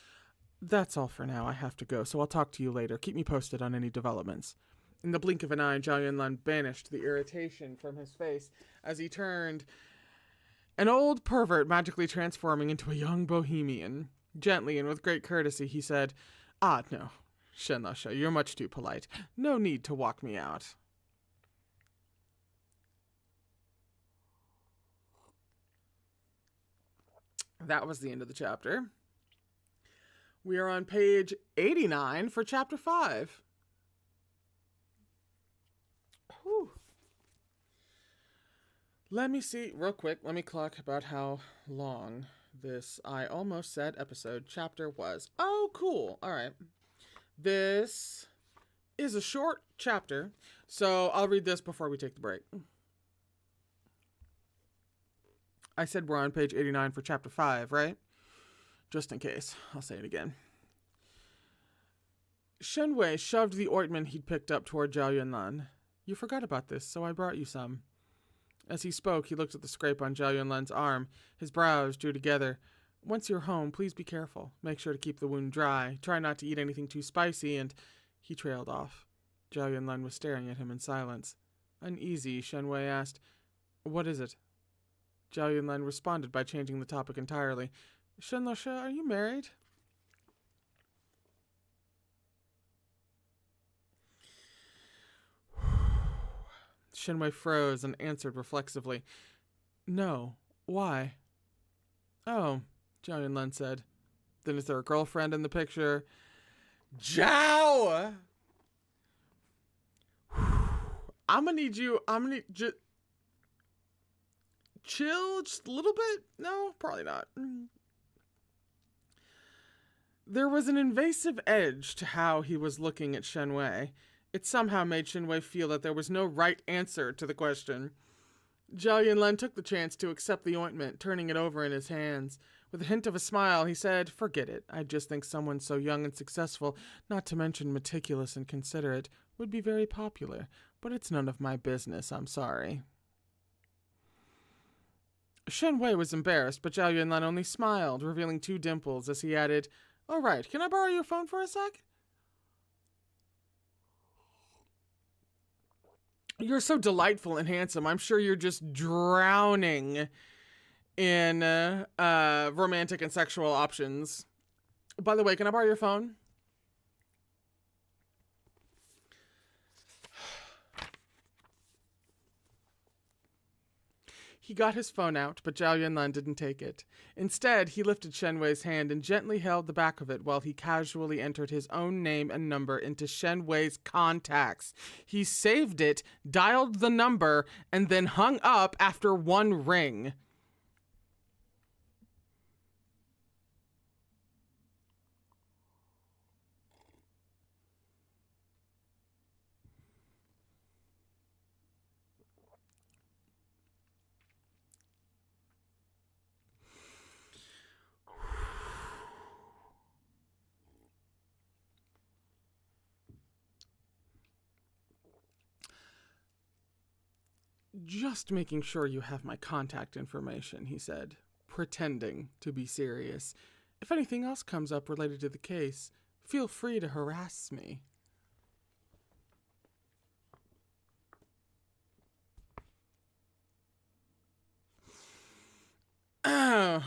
"That's all for now. I have to go, so I'll talk to you later. Keep me posted on any developments." In the blink of an eye, Zhao Yunlan banished the irritation from his face as he turned, an old pervert magically transforming into a young bohemian. Gently and with great courtesy, he said, Ah, no. Shen Lasha, you're much too polite. No need to walk me out. That was the end of the chapter. We are on page 89 for chapter 5. Whew. Let me see, real quick, let me clock about how long this I almost said episode chapter was. Oh, cool. All right. This is a short chapter, so I'll read this before we take the break. I said we're on page 89 for chapter 5, right? Just in case. I'll say it again. Shen Wei shoved the ointment he'd picked up toward Zhao Yunlan. You forgot about this, so I brought you some. As he spoke, he looked at the scrape on Zhao Yunlan's arm. His brows drew together. Once you're home, please be careful. Make sure to keep the wound dry. Try not to eat anything too spicy, and... He trailed off. Zhao Yunlan was staring at him in silence. Uneasy, Shen Wei asked, What is it? Zhao Yunlan responded by changing the topic entirely. Shen Lasha, are you married? Shen Wei froze and answered reflexively. No. Why? Oh, Zhao Yunlan said. Then is there a girlfriend in the picture? Zhao! I'm gonna need you just chill just a little bit? No, probably not. There was an invasive edge to how he was looking at Shen Wei. It somehow made Shen Wei feel that there was no right answer to the question. Zhao Yunlan took the chance to accept the ointment, turning it over in his hands. With a hint of a smile, he said, Forget it. I just think someone so young and successful, not to mention meticulous and considerate, would be very popular. But it's none of my business, I'm sorry. Shen Wei was embarrassed, but Zhao Yunlan only smiled, revealing 2 dimples as he added, All right, can I borrow your phone for a sec? You're so delightful and handsome. I'm sure you're just drowning in romantic and sexual options. By the way, can I borrow your phone? He got his phone out, but Zhao Yunlan didn't take it. Instead, he lifted Shen Wei's hand and gently held the back of it while he casually entered his own name and number into Shen Wei's contacts. He saved it, dialed the number, and then hung up after 1 ring. Just making sure you have my contact information, he said, pretending to be serious. If anything else comes up related to the case, feel free to harass me. Then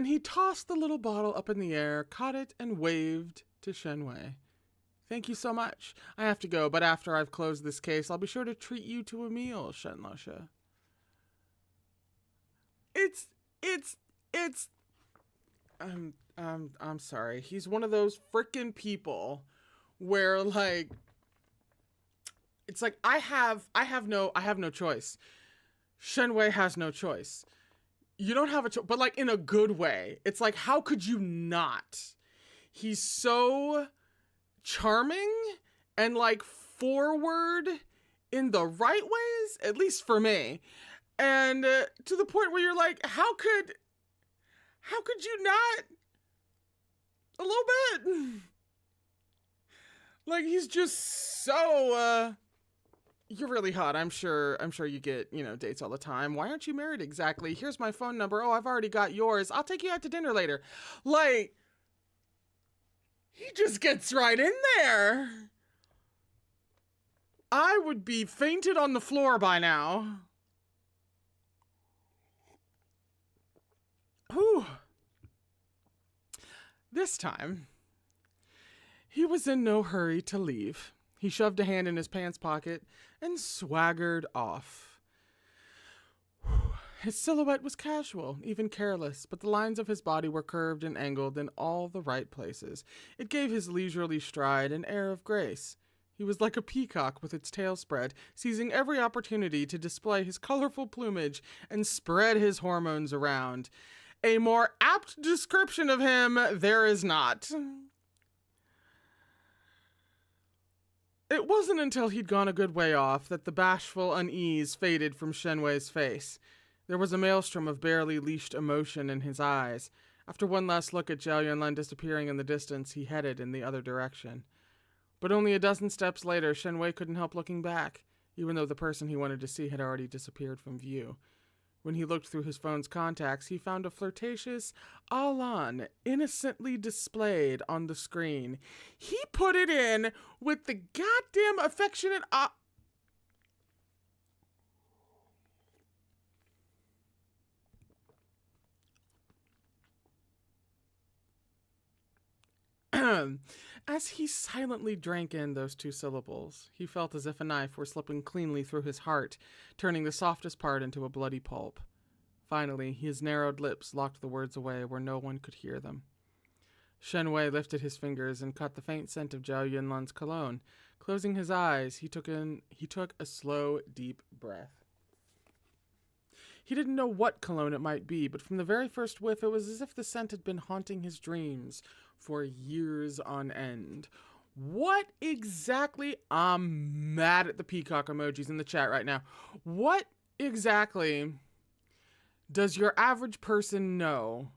he tossed the little bottle up in the air, caught it, and waved to Shen Wei. Thank you so much. I have to go, but after I've closed this case, I'll be sure to treat you to a meal, Shen Lasha. I'm sorry. He's one of those frickin' people where, like, it's like, I have no choice. Shen Wei has no choice. You don't have a choice, but like in a good way. It's like, how could you not? He's so charming and like forward in the right ways, at least for me. And to the point where you're like, how could you not? A little bit. Like, he's just so you're really hot. I'm sure you get, dates all the time. Why aren't you married exactly? Here's my phone number. Oh, I've already got yours. I'll take you out to dinner later. Like, he just gets right in there. I would be fainted on the floor by now. Whew. This time, he was in no hurry to leave. He shoved a hand in his pants pocket and swaggered off. His silhouette was casual, even careless, but the lines of his body were curved and angled in all the right places. It gave his leisurely stride an air of grace. He was like a peacock with its tail spread, seizing every opportunity to display his colorful plumage and spread his hormones around. A more apt description of him there is not. It wasn't until he'd gone a good way off that the bashful unease faded from Shenwei's face. There was a maelstrom of barely leashed emotion in his eyes. After one last look at Zhao Yunlin disappearing in the distance, he headed in the other direction. But only a dozen steps later, Shenwei couldn't help looking back, even though the person he wanted to see had already disappeared from view. When he looked through his phone's contacts, he found a flirtatious Alan innocently displayed on the screen. He put it in with the goddamn affectionate As he silently drank in those two syllables, he felt as if a knife were slipping cleanly through his heart, turning the softest part into a bloody pulp. Finally, his narrowed lips locked the words away where no one could hear them. Shenwei lifted his fingers and caught the faint scent of Zhao Yunlan's cologne. Closing his eyes, he took a slow, deep breath. He didn't know what cologne it might be, but from the very first whiff, it was as if the scent had been haunting his dreams for years on end. What exactly? I'm mad at the peacock emojis in the chat right now. What exactly does your average person know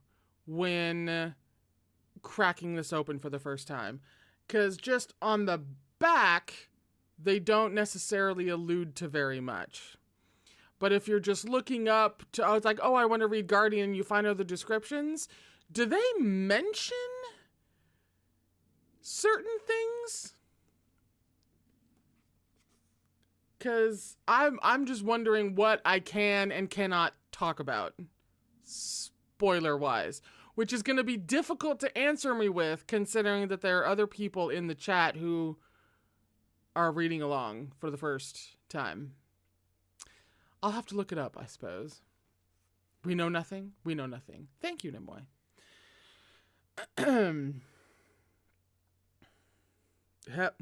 when cracking this open for the first time? Because just on the back, they don't necessarily allude to very much. But if you're just looking up to, I was like, oh, I want to read Guardian, you find out the descriptions. Do they mention certain things? Because I'm just wondering what I can and cannot talk about, spoiler-wise, which is going to be difficult to answer me with, considering that there are other people in the chat who are reading along for the first time. I'll have to look it up, I suppose. We know nothing. We know nothing. Thank you, Nimue.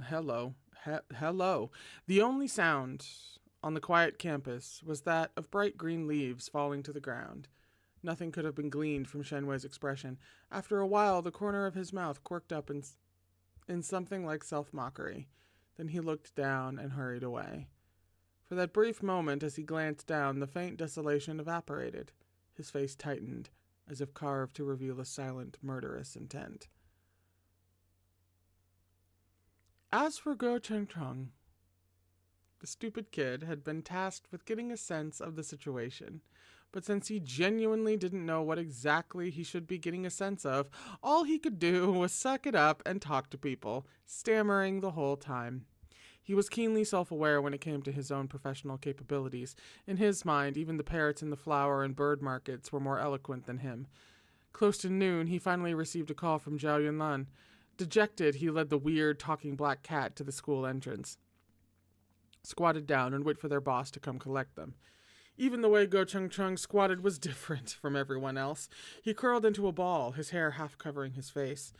Hello. Hello. The only sound on the quiet campus was that of bright green leaves falling to the ground. Nothing could have been gleaned from Shenwei's expression. After a while, the corner of his mouth quirked up in something like self-mockery. Then he looked down and hurried away. For that brief moment, as he glanced down, the faint desolation evaporated. His face tightened, as if carved to reveal a silent, murderous intent. As for Go Cheng-chung, the stupid kid had been tasked with getting a sense of the situation. But since he genuinely didn't know what exactly he should be getting a sense of, all he could do was suck it up and talk to people, stammering the whole time. He was keenly self-aware when it came to his own professional capabilities. In his mind, even the parrots in the flower and bird markets were more eloquent than him. Close to noon, he finally received a call from Zhao Yunlan. Dejected, he led the weird, talking black cat to the school entrance, squatted down, and waited for their boss to come collect them. Even the way Go Cheng-chung squatted was different from everyone else. He curled into a ball, his hair half covering his face.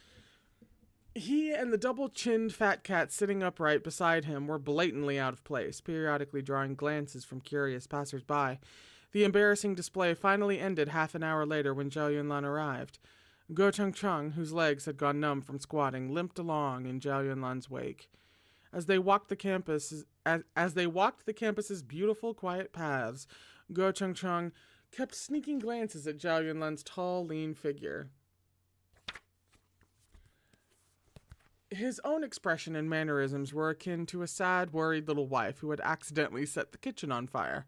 He and the double-chinned fat cat sitting upright beside him were blatantly out of place, periodically drawing glances from curious passers-by. The embarrassing display finally ended half an hour later when Zhao Yunlan arrived. Go Cheng-chung, whose legs had gone numb from squatting, limped along in Zhao Yunlan's wake. As they walked the campus's beautiful, quiet paths, Go Cheng-chung kept sneaking glances at Zhao Yunlan's tall, lean figure. His own expression and mannerisms were akin to a sad, worried little wife who had accidentally set the kitchen on fire.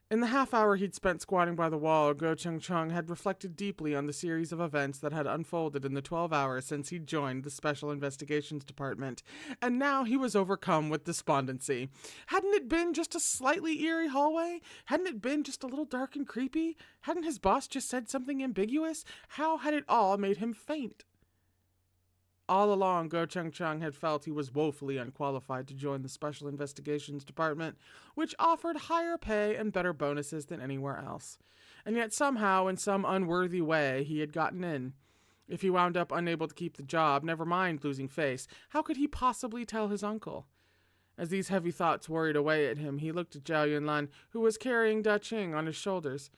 In the half hour he'd spent squatting by the wall, Go Cheng-chung had reflected deeply on the series of events that had unfolded in the 12 hours since he'd joined the Special Investigations Department, and now he was overcome with despondency. Hadn't it been just a slightly eerie hallway? Hadn't it been just a little dark and creepy? Hadn't his boss just said something ambiguous? How had it all made him faint? All along, Go Cheng Chung had felt he was woefully unqualified to join the Special Investigations Department, which offered higher pay and better bonuses than anywhere else. And yet somehow, in some unworthy way, he had gotten in. If he wound up unable to keep the job, never mind losing face, how could he possibly tell his uncle? As these heavy thoughts worried away at him, he looked at Zhao Yunlan, who was carrying Da Qing on his shoulders.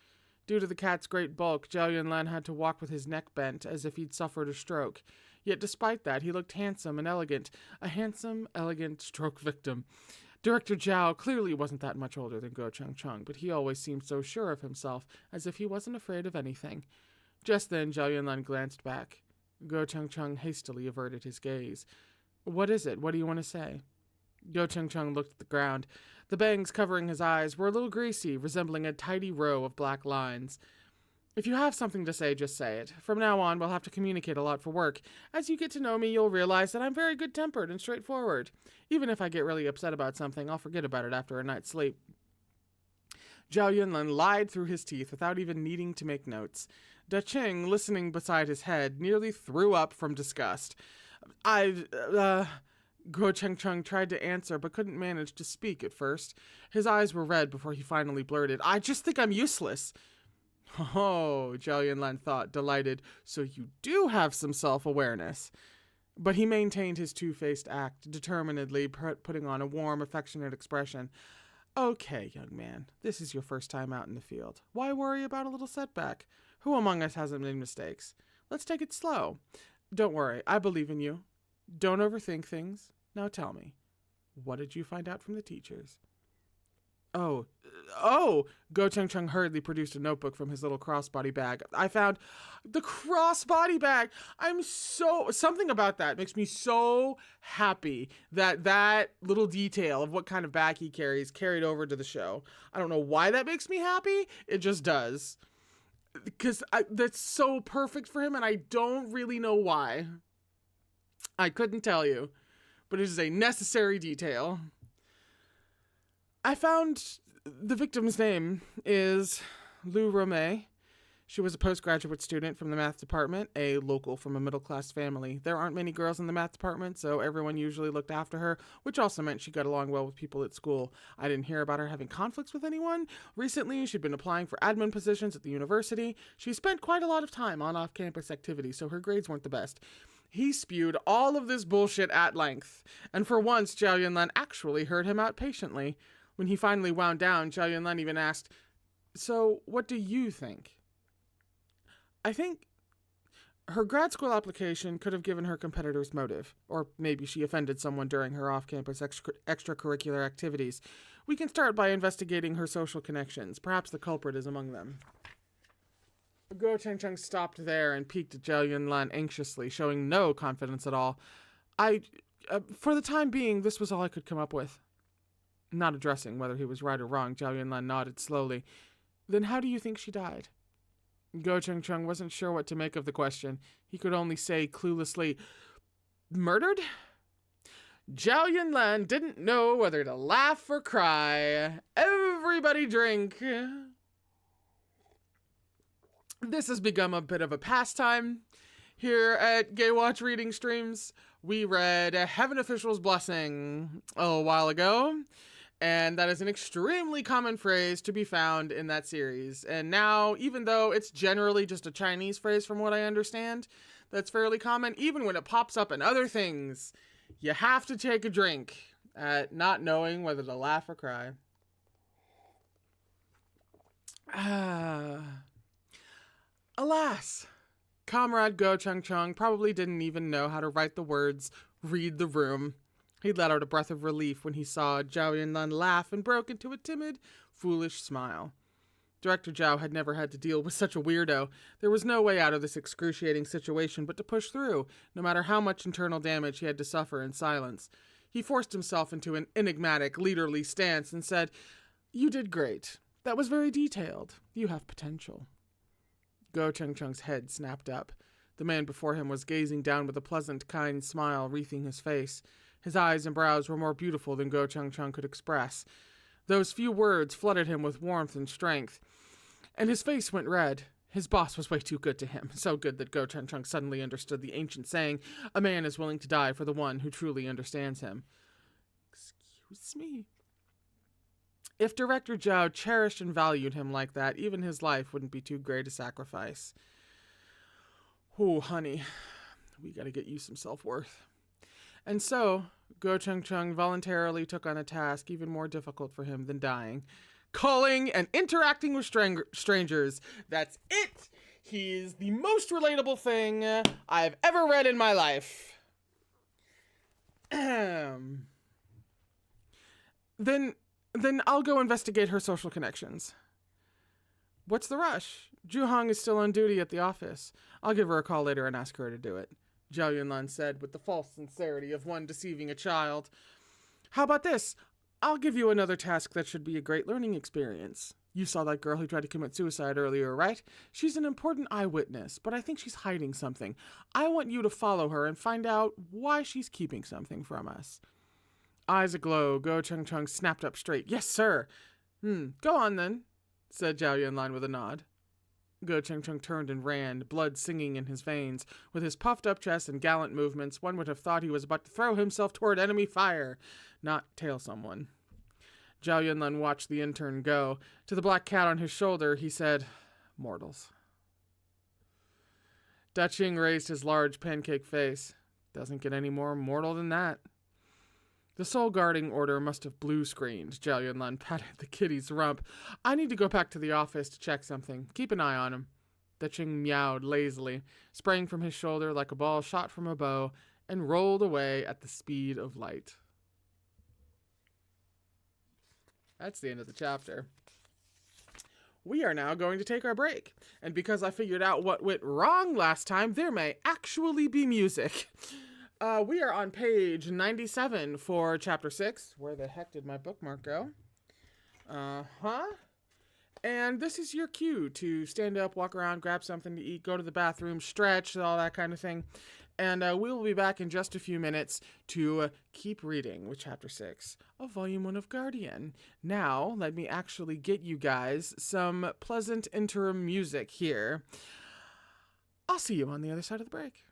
Due to the cat's great bulk, Zhao Yunlan had to walk with his neck bent, as if he'd suffered a stroke. Yet despite that, he looked handsome and elegant, a handsome, elegant stroke victim. Director Zhao clearly wasn't that much older than Go Cheng Chung, but he always seemed so sure of himself, as if he wasn't afraid of anything. Just then, Zhao Yunlan glanced back. Go Cheng Chung hastily averted his gaze. "What is it? What do you want to say?" Go Cheng Chung looked at the ground. The bangs covering his eyes were a little greasy, resembling a tidy row of black lines. "If you have something to say, just say it. From now on, we'll have to communicate a lot for work. As you get to know me, you'll realize that I'm very good-tempered and straightforward. Even if I get really upset about something, I'll forget about it after a night's sleep." Zhao Yunlan lied through his teeth without even needing to make notes. Da Qing, listening beside his head, nearly threw up from disgust. Go Cheng Chung tried to answer, but couldn't manage to speak at first. His eyes were red before he finally blurted, "I just think I'm useless." "Oh," Zhao Yunlan thought, delighted, "so you do have some self-awareness." But he maintained his two-faced act, determinedly putting on a warm, affectionate expression. "Okay, young man, this is your first time out in the field. Why worry about a little setback? Who among us hasn't made mistakes? Let's take it slow. Don't worry, I believe in you. Don't overthink things. Now tell me, what did you find out from the teachers?" Oh, Go Cheng Chung hurriedly produced a notebook from his little crossbody bag. "I found the crossbody bag. Something about that makes me so happy that little detail of what kind of bag he carried over to the show. I don't know why that makes me happy. It just does. Because that's so perfect for him, and I don't really know why. I couldn't tell you, but it is a necessary detail. I found the victim's name is Lu Romei. She was a postgraduate student from the math department, a local from a middle-class family. There aren't many girls in the math department, so everyone usually looked after her, which also meant she got along well with people at school. I didn't hear about her having conflicts with anyone. Recently, she'd been applying for admin positions at the university. She spent quite a lot of time on off-campus activities, so her grades weren't the best." He spewed all of this bullshit at length, and for once, Zhao Yunlan actually heard him out patiently. When he finally wound down, Zhao Yunlan even asked, "So, what do you think?" "I think her grad school application could have given her competitors motive, or maybe she offended someone during her off-campus extracurricular activities. We can start by investigating her social connections. Perhaps the culprit is among them." Go Cheng Chung stopped there and peeked at Zhao Yunlan anxiously, showing no confidence at all. For the time being, this was all I could come up with." Not addressing whether he was right or wrong, Zhao Yunlan nodded slowly. "Then how do you think she died?" Go Cheng Chung wasn't sure what to make of the question. He could only say cluelessly, "Murdered?" Zhao Yunlan didn't know whether to laugh or cry. Everybody drink. This has become a bit of a pastime here at Gaywatch reading streams. We read Heaven Official's Blessing a while ago, and that is an extremely common phrase to be found in that series. And now, even though it's generally just a Chinese phrase from what I understand, that's fairly common, even when it pops up in other things, you have to take a drink at not knowing whether to laugh or cry. Alas, Comrade Go Cheng Chung probably didn't even know how to write the words, "read the room." He let out a breath of relief when he saw Zhao Yunlan laugh and broke into a timid, foolish smile. Director Zhao had never had to deal with such a weirdo. There was no way out of this excruciating situation but to push through, no matter how much internal damage he had to suffer in silence. He forced himself into an enigmatic, leaderly stance and said, "You did great. That was very detailed. You have potential." Go Cheng Chung's head snapped up. The man before him was gazing down with a pleasant, kind smile wreathing his face. His eyes and brows were more beautiful than Go Cheng Chung could express. Those few words flooded him with warmth and strength, and his face went red. His boss was way too good to him, so good that Go Chang Chung suddenly understood the ancient saying, a man is willing to die for the one who truly understands him. Excuse me? If Director Zhao cherished and valued him like that, even his life wouldn't be too great a sacrifice. Oh, honey, we gotta get you some self-worth. And so, Go Chang Chung voluntarily took on a task even more difficult for him than dying. Calling and interacting with strangers. That's it! He's the most relatable thing I've ever read in my life. Then I'll go investigate her social connections. What's the rush? Zhu Hong is still on duty at the office. I'll give her a call later and ask her to do it, Zhao Yunlan said with the false sincerity of one deceiving a child. How about this? I'll give you another task that should be a great learning experience. You saw that girl who tried to commit suicide earlier, right? She's an important eyewitness, but I think she's hiding something. I want you to follow her and find out why she's keeping something from us. Eyes aglow, Go Chang Chung snapped up straight. Yes, sir. Go on then, said Zhao Yunlan with a nod. Go Chang Chung turned and ran, blood singing in his veins. With his puffed-up chest and gallant movements, one would have thought he was about to throw himself toward enemy fire, not tail someone. Zhao Yunlan watched the intern go. To the black cat on his shoulder, he said, Mortals. Daching raised his large pancake face. Doesn't get any more mortal than that. The soul guarding order must have blue screened. Zhao Yunlan patted the kitty's rump. I need to go back to the office to check something. Keep an eye on him. Daching meowed lazily, sprang from his shoulder like a ball shot from a bow, and rolled away at the speed of light. That's the end of the chapter. We are now going to take our break. And because I figured out what went wrong last time, there may actually be music. We are on page 97 for chapter 6. Where the heck did my bookmark go? And this is your cue to stand up, walk around, grab something to eat, go to the bathroom, stretch, all that kind of thing. And we will be back in just a few minutes to keep reading with chapter 6 of volume 1 of Guardian. Now, let me actually get you guys some pleasant interim music here. I'll see you on the other side of the break.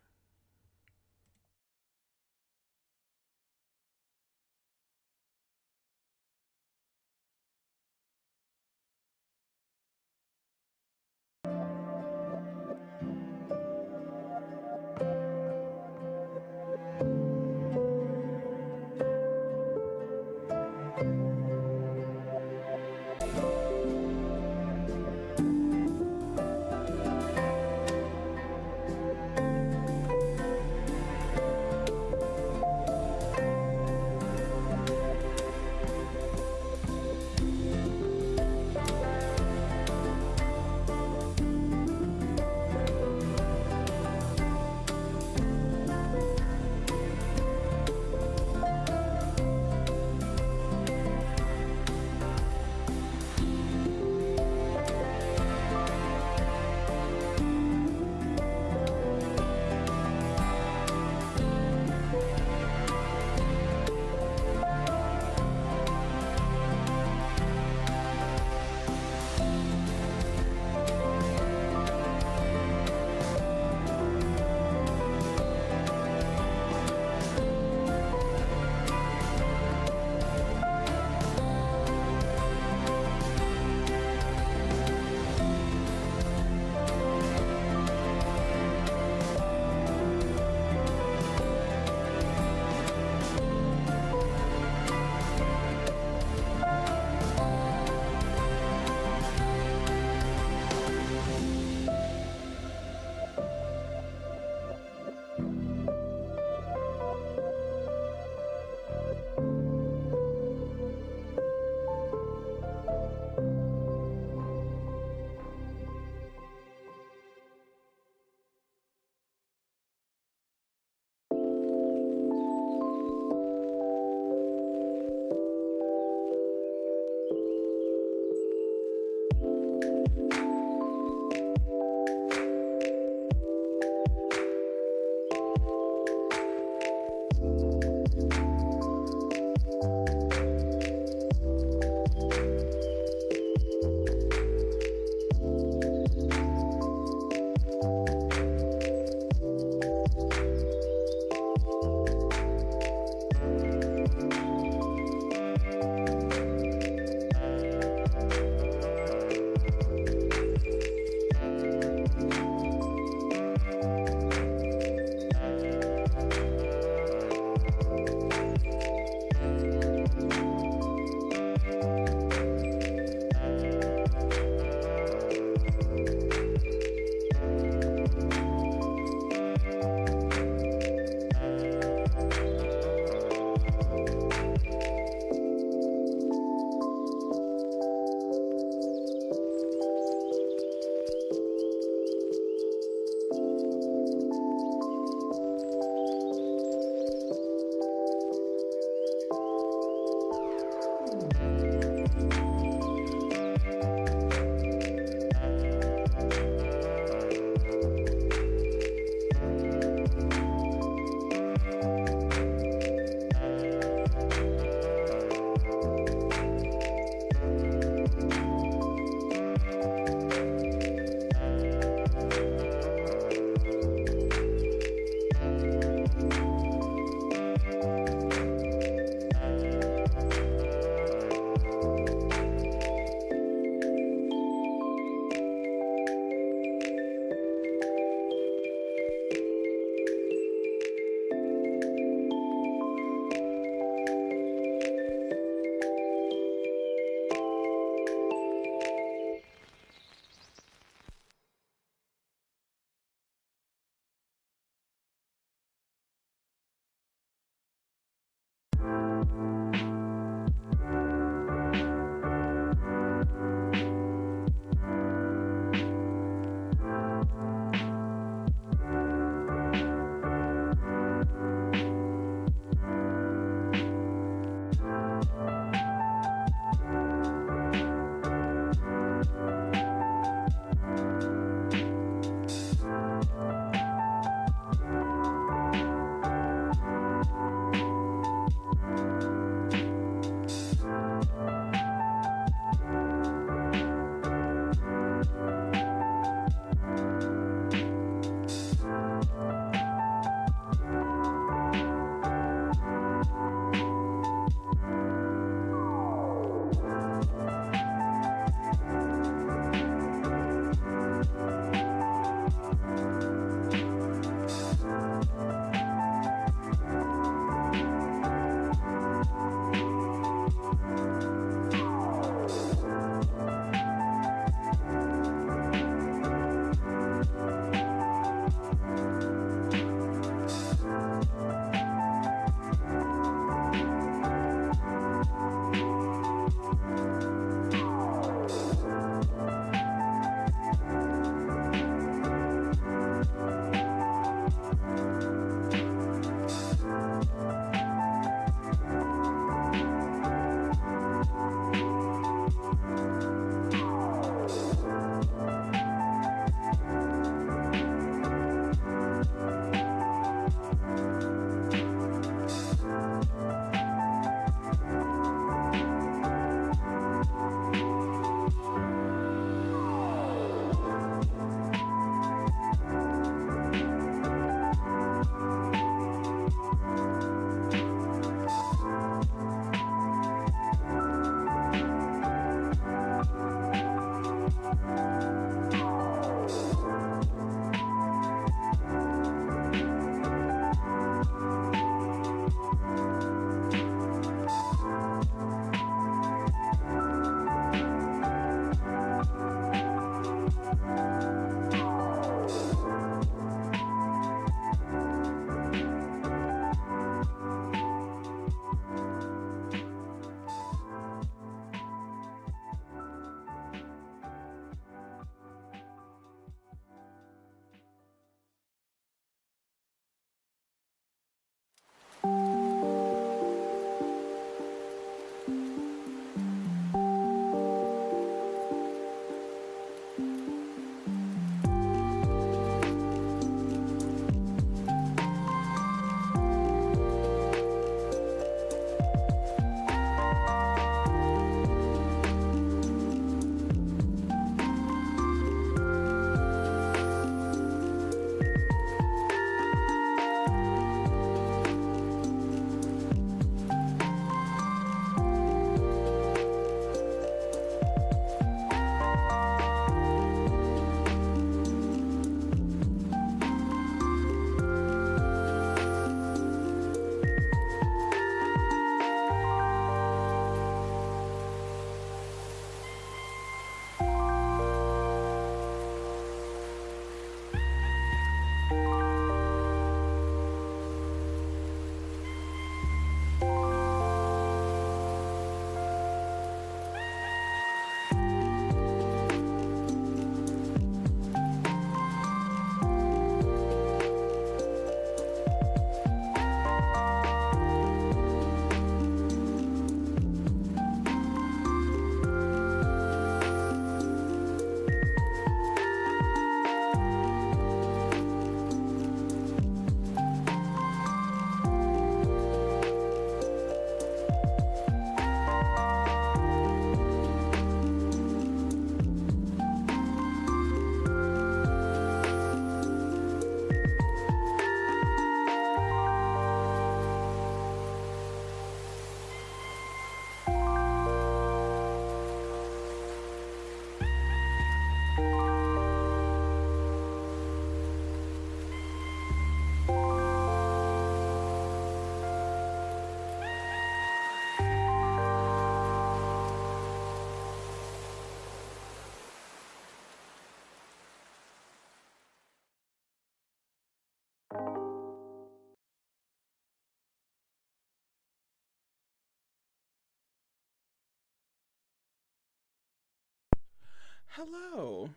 Hello.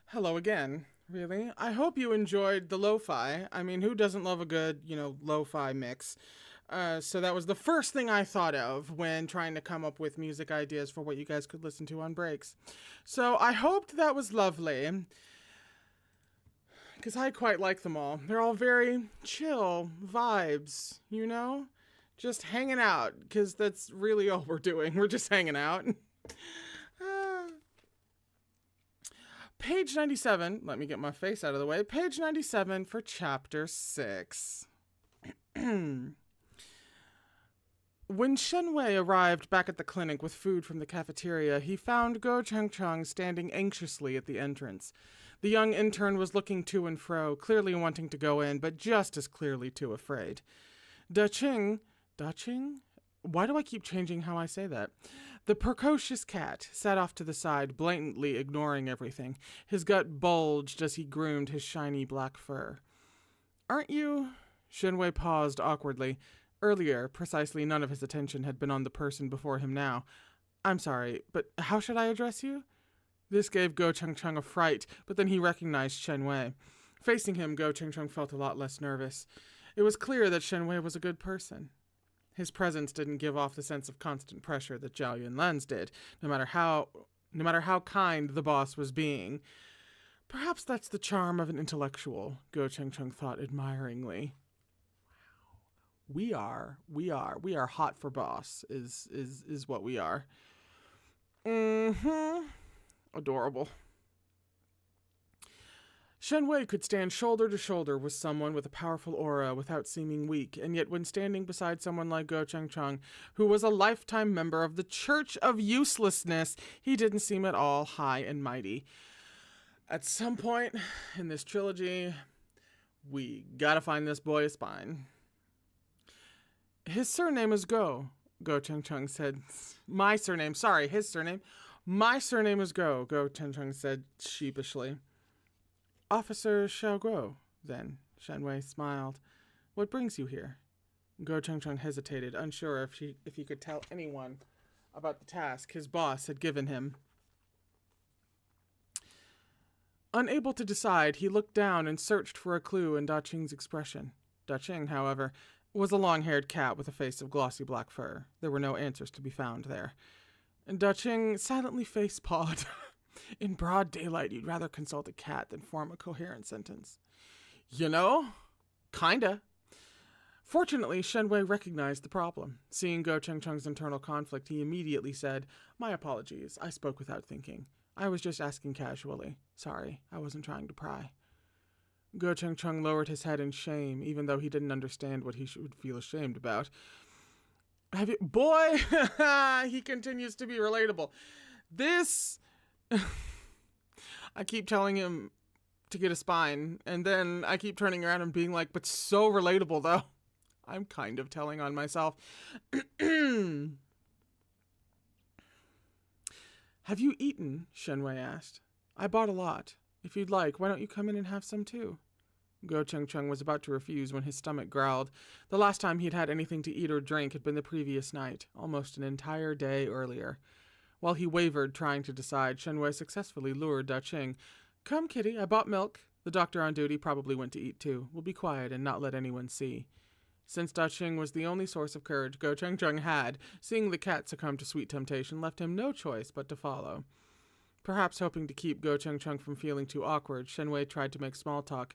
Hello again. Really? I hope you enjoyed the lo-fi. I mean, who doesn't love a good, lo-fi mix? So that was the first thing I thought of when trying to come up with music ideas for what you guys could listen to on breaks. So I hoped that was lovely, because I quite like them all. They're all very chill vibes, Just hanging out, because that's really all we're doing. We're just hanging out. Page 97, let me get my face out of the way. Page 97 for chapter 6. When Shen arrived back at the clinic with food from the cafeteria, he found Go Cheng Cheng standing anxiously at the entrance. The young intern was looking to and fro, clearly wanting to go in, but just as clearly too afraid. Da Ching? Why do I keep changing how I say that? The precocious cat sat off to the side, blatantly ignoring everything. His gut bulged as he groomed his shiny black fur. Aren't you? Shenwei paused awkwardly. Earlier, precisely none of his attention had been on the person before him now. I'm sorry, but how should I address you? This gave Go Cheng Cheng a fright, but then he recognized Shenwei. Facing him, Go Cheng Cheng felt a lot less nervous. It was clear that Shenwei was a good person. His presence didn't give off the sense of constant pressure that Zhao Yunlan's did, no matter how kind the boss was being. Perhaps that's the charm of an intellectual, Go Cheng Cheng thought admiringly. We are hot for boss, is what we are. Adorable. Shenwei could stand shoulder to shoulder with someone with a powerful aura without seeming weak, and yet when standing beside someone like Go Cheng Cheng, who was a lifetime member of the Church of Uselessness, he didn't seem at all high and mighty. At some point in this trilogy, we gotta find this boy a spine. His surname is Go Cheng Cheng said. His surname. My surname is Go Cheng Cheng said sheepishly. Officer Xiaoguo, then, Shenwei smiled. What brings you here? Go Cheng Cheng hesitated, unsure if he could tell anyone about the task his boss had given him. Unable to decide, he looked down and searched for a clue in Da Qing's expression. Da Qing, however, was a long-haired cat with a face of glossy black fur. There were no answers to be found there. And Da Qing silently face-pawed. In broad daylight, you'd rather consult a cat than form a coherent sentence. Kinda. Fortunately, Shenwei recognized the problem. Seeing Go Cheng Cheng's internal conflict, he immediately said, My apologies, I spoke without thinking. I was just asking casually. Sorry, I wasn't trying to pry. Go Cheng Cheng lowered his head in shame, even though he didn't understand what he should feel ashamed about. Have you... Boy! He continues to be relatable. This... I keep telling him to get a spine, and then I keep turning around and being like, but so relatable, though. I'm kind of telling on myself. Have you eaten? Shenwei asked. I bought a lot. If you'd like, why don't you come in and have some too? Go Cheng Cheng was about to refuse when his stomach growled. The last time he'd had anything to eat or drink had been the previous night, almost an entire day earlier. While he wavered, trying to decide, Shenwei successfully lured Da Qing. Come, kitty, I bought milk. The doctor on duty probably went to eat too. We'll be quiet and not let anyone see. Since Da Qing was the only source of courage Go Cheng Cheng had, seeing the cat succumb to sweet temptation left him no choice but to follow. Perhaps hoping to keep Go Cheng Cheng from feeling too awkward, Shenwei tried to make small talk.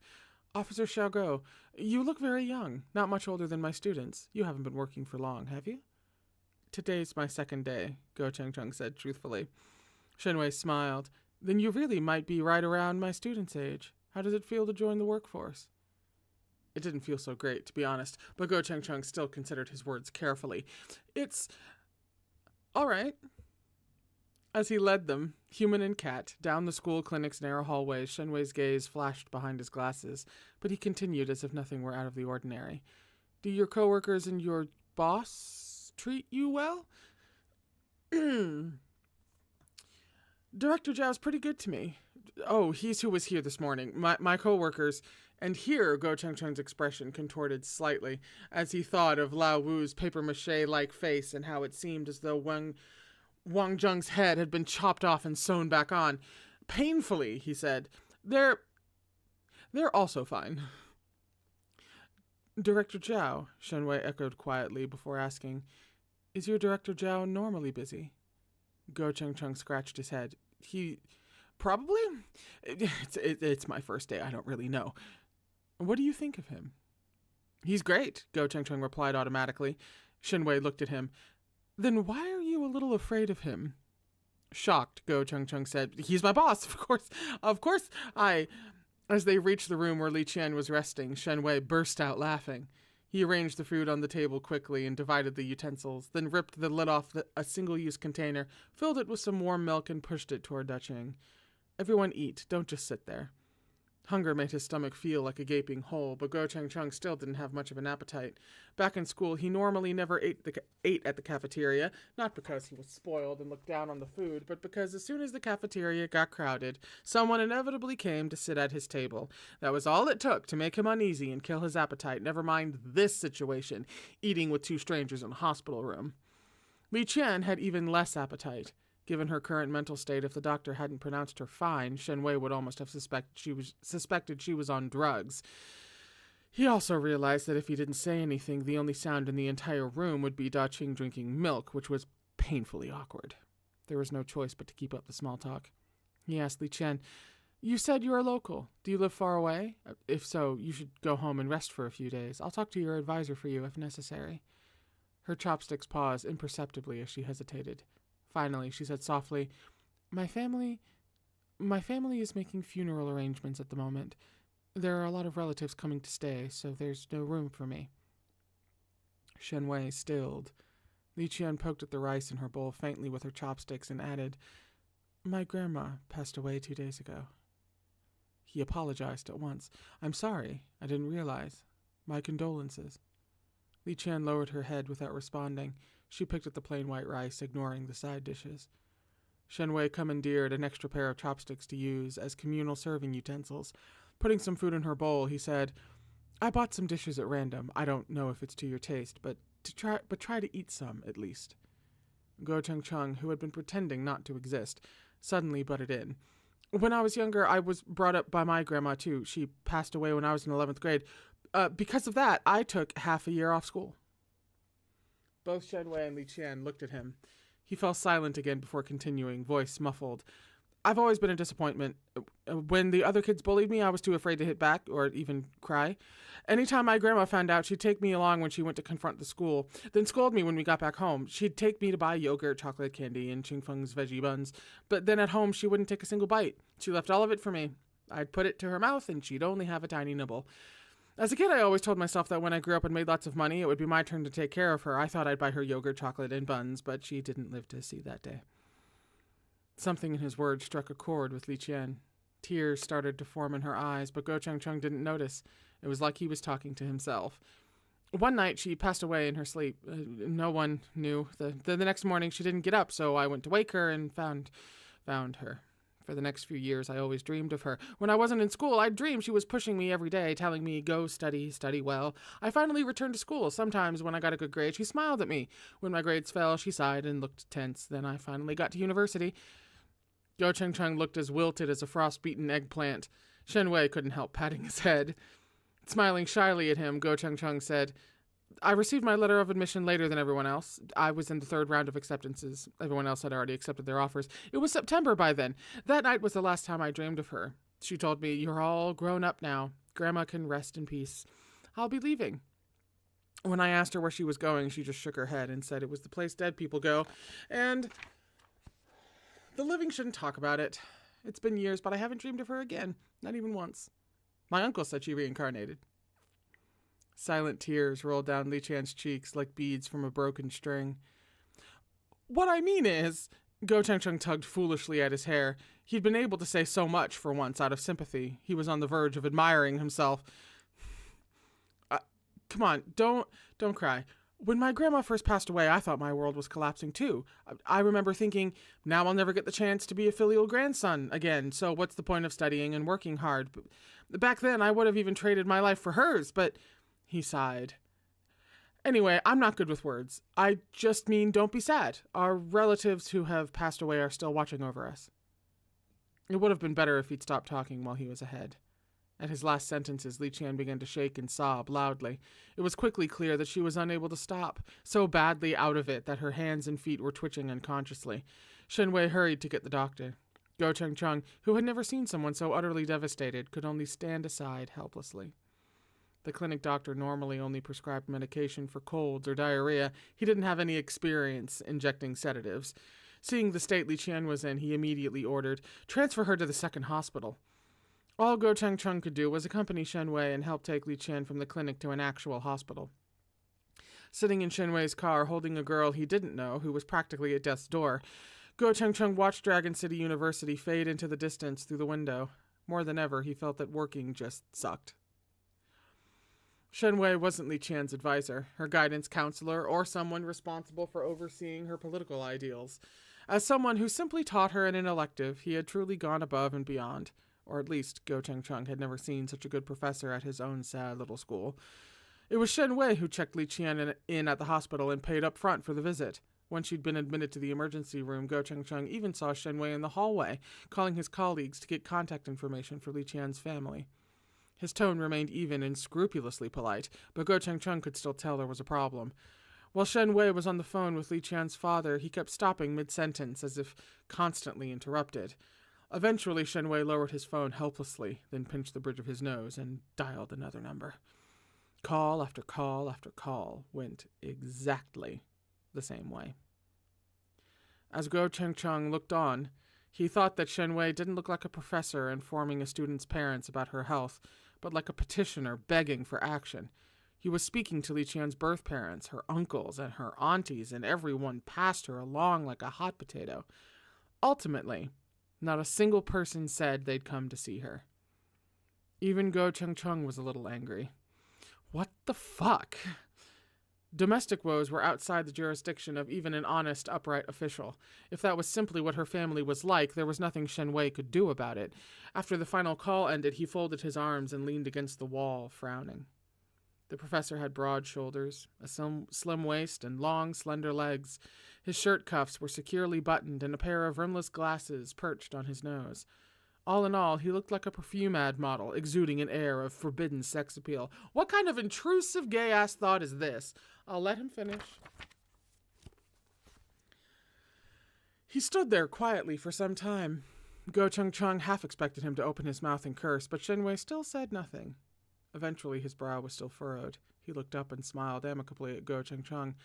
Officer Xiaoguo, you look very young, not much older than my students. You haven't been working for long, have you? Today's my second day, Go Cheng Cheng said truthfully. Shenwei smiled. Then you really might be right around my students' age. How does it feel to join the workforce? It didn't feel so great, to be honest, but Go Cheng Cheng still considered his words carefully. It's... all right. As he led them, human and cat, down the school clinic's narrow hallways, Shenwei's gaze flashed behind his glasses, but he continued as if nothing were out of the ordinary. Do your coworkers and your boss treat you well? Director Zhao's pretty good to me. Oh, he's who was here this morning. My coworkers. And here, Go Cheng Cheng's expression contorted slightly as he thought of Lao Wu's papier-mâché-like face and how it seemed as though Wang Zheng's head had been chopped off and sewn back on. Painfully, he said. They're also fine. Director Zhao, Shen Wei echoed quietly before asking, is your Director Zhao normally busy? Go Cheng scratched his head. He... probably? It's my first day, I don't really know. What do you think of him? He's great, Go Cheng replied automatically. Shen Wei looked at him. Then why are you a little afraid of him? Shocked, Go Cheng said, he's my boss, of course, I... As they reached the room where Li Qian was resting, Shen Wei burst out laughing. He arranged the food on the table quickly and divided the utensils, then ripped the lid off a single-use container, filled it with some warm milk, and pushed it toward Dacheng. Everyone eat, don't just sit there. Hunger made his stomach feel like a gaping hole, but Go Cheng still didn't have much of an appetite. Back in school, he normally never ate at the cafeteria, not because he was spoiled and looked down on the food, but because as soon as the cafeteria got crowded, someone inevitably came to sit at his table. That was all it took to make him uneasy and kill his appetite, never mind this situation, eating with two strangers in a hospital room. Li Qian had even less appetite. Given her current mental state, if the doctor hadn't pronounced her fine, Shen Wei would almost have suspected she was on drugs. He also realized that if he didn't say anything, the only sound in the entire room would be Dacheng drinking milk, which was painfully awkward. There was no choice but to keep up the small talk. He asked Li Qian, you said you are local. Do you live far away? If so, you should go home and rest for a few days. I'll talk to your advisor for you if necessary. Her chopsticks paused imperceptibly as she hesitated. Finally, she said softly, My family is making funeral arrangements at the moment. There are a lot of relatives coming to stay, so there's no room for me. Shen Wei stilled. Li Qian poked at the rice in her bowl faintly with her chopsticks and added, My grandma passed away 2 days ago. He apologized at once. I'm sorry. I didn't realize. My condolences. Li Qian lowered her head without responding. She picked at the plain white rice, ignoring the side dishes. Shen Wei commandeered an extra pair of chopsticks to use as communal serving utensils. Putting some food in her bowl, he said, I bought some dishes at random. I don't know if it's to your taste, but try to eat some, at least. Go Cheng, who had been pretending not to exist, suddenly butted in. When I was younger, I was brought up by my grandma, too. She passed away when I was in 11th grade. Because of that, I took half a year off school. Both Shen Wei and Li Qian looked at him. He fell silent again before continuing, voice muffled. I've always been a disappointment. When the other kids bullied me, I was too afraid to hit back or even cry. Anytime my grandma found out, she'd take me along when she went to confront the school, then scold me when we got back home. She'd take me to buy yogurt, chocolate candy, and Ching Feng's veggie buns. But then at home, she wouldn't take a single bite. She left all of it for me. I'd put it to her mouth, and she'd only have a tiny nibble. As a kid, I always told myself that when I grew up and made lots of money, it would be my turn to take care of her. I thought I'd buy her yogurt, chocolate, and buns, but she didn't live to see that day. Something in his words struck a chord with Li Qian. Tears started to form in her eyes, but Go Cheng didn't notice. It was like he was talking to himself. One night, she passed away in her sleep. No one knew. The next morning, she didn't get up, so I went to wake her and found her. For the next few years, I always dreamed of her. When I wasn't in school, I'd dream she was pushing me every day, telling me, go study well. I finally returned to school. Sometimes when I got a good grade, she smiled at me. When my grades fell, she sighed and looked tense. Then I finally got to university. Go Cheng looked as wilted as a frost-beaten eggplant. Shen Wei couldn't help patting his head. Smiling shyly at him, Go Cheng said, I received my letter of admission later than everyone else. I was in the 3rd round of acceptances. Everyone else had already accepted their offers. It was September by then. That night was the last time I dreamed of her. She told me, you're all grown up now. Grandma can rest in peace. I'll be leaving. When I asked her where she was going, she just shook her head and said it was the place dead people go. And the living shouldn't talk about it. It's been years, but I haven't dreamed of her again. Not even once. My uncle said she reincarnated. Silent tears rolled down Li Qian's cheeks like beads from a broken string. What I mean is, Go Cheng tugged foolishly at his hair. He'd been able to say so much for once out of sympathy. He was on the verge of admiring himself. Come on, don't cry. When my grandma first passed away, I thought my world was collapsing too. I remember thinking, now I'll never get the chance to be a filial grandson again, so what's the point of studying and working hard? Back then, I would have even traded my life for hers, but... He sighed. Anyway, I'm not good with words. I just mean don't be sad. Our relatives who have passed away are still watching over us. It would have been better if he'd stopped talking while he was ahead. At his last sentences, Li Qian began to shake and sob loudly. It was quickly clear that she was unable to stop, so badly out of it that her hands and feet were twitching unconsciously. Shen Wei hurried to get the doctor. Go Cheng Chung, who had never seen someone so utterly devastated, could only stand aside helplessly. The clinic doctor normally only prescribed medication for colds or diarrhea. He didn't have any experience injecting sedatives. Seeing the state Li Qian was in, he immediately ordered, "Transfer her to the second hospital." All Go Cheng Chung could do was accompany Shen Wei and help take Li Qian from the clinic to an actual hospital. Sitting in Shen Wei's car, holding a girl he didn't know, who was practically at death's door, Go Cheng Chung watched Dragon City University fade into the distance through the window. More than ever, he felt that working just sucked. Shen Wei wasn't Li Qian's advisor, her guidance counselor, or someone responsible for overseeing her political ideals. As someone who simply taught her in an elective, he had truly gone above and beyond. Or at least, Go Cheng Chung had never seen such a good professor at his own sad little school. It was Shen Wei who checked Li Qian in at the hospital and paid up front for the visit. Once she'd been admitted to the emergency room, Go Cheng Chung even saw Shen Wei in the hallway, calling his colleagues to get contact information for Li Qian's family. His tone remained even and scrupulously polite, but Go Cheng Chung could still tell there was a problem. While Shen Wei was on the phone with Li Qian's father, he kept stopping mid-sentence as if constantly interrupted. Eventually, Shen Wei lowered his phone helplessly, then pinched the bridge of his nose and dialed another number. Call after call after call went exactly the same way. As Go Cheng Chung looked on, he thought that Shen Wei didn't look like a professor informing a student's parents about her health, but like a petitioner begging for action. He was speaking to Li Qian's birth parents, her uncles, and her aunties, and everyone passed her along like a hot potato. Ultimately, not a single person said they'd come to see her. Even Go Cheng Chung was a little angry. What the fuck? Domestic woes were outside the jurisdiction of even an honest, upright official. If that was simply what her family was like, there was nothing Shen Wei could do about it. After the final call ended, he folded his arms and leaned against the wall, frowning. The professor had broad shoulders, a slim waist, and long, slender legs. His shirt cuffs were securely buttoned, and a pair of rimless glasses perched on his nose. All in all, he looked like a perfume ad model, exuding an air of forbidden sex appeal. What kind of intrusive gay-ass thought is this? I'll let him finish. He stood there quietly for some time. Go Cheng Chung half expected him to open his mouth and curse, but Shen Wei still said nothing. Eventually, his brow was still furrowed. He looked up and smiled amicably at Go Cheng Chung.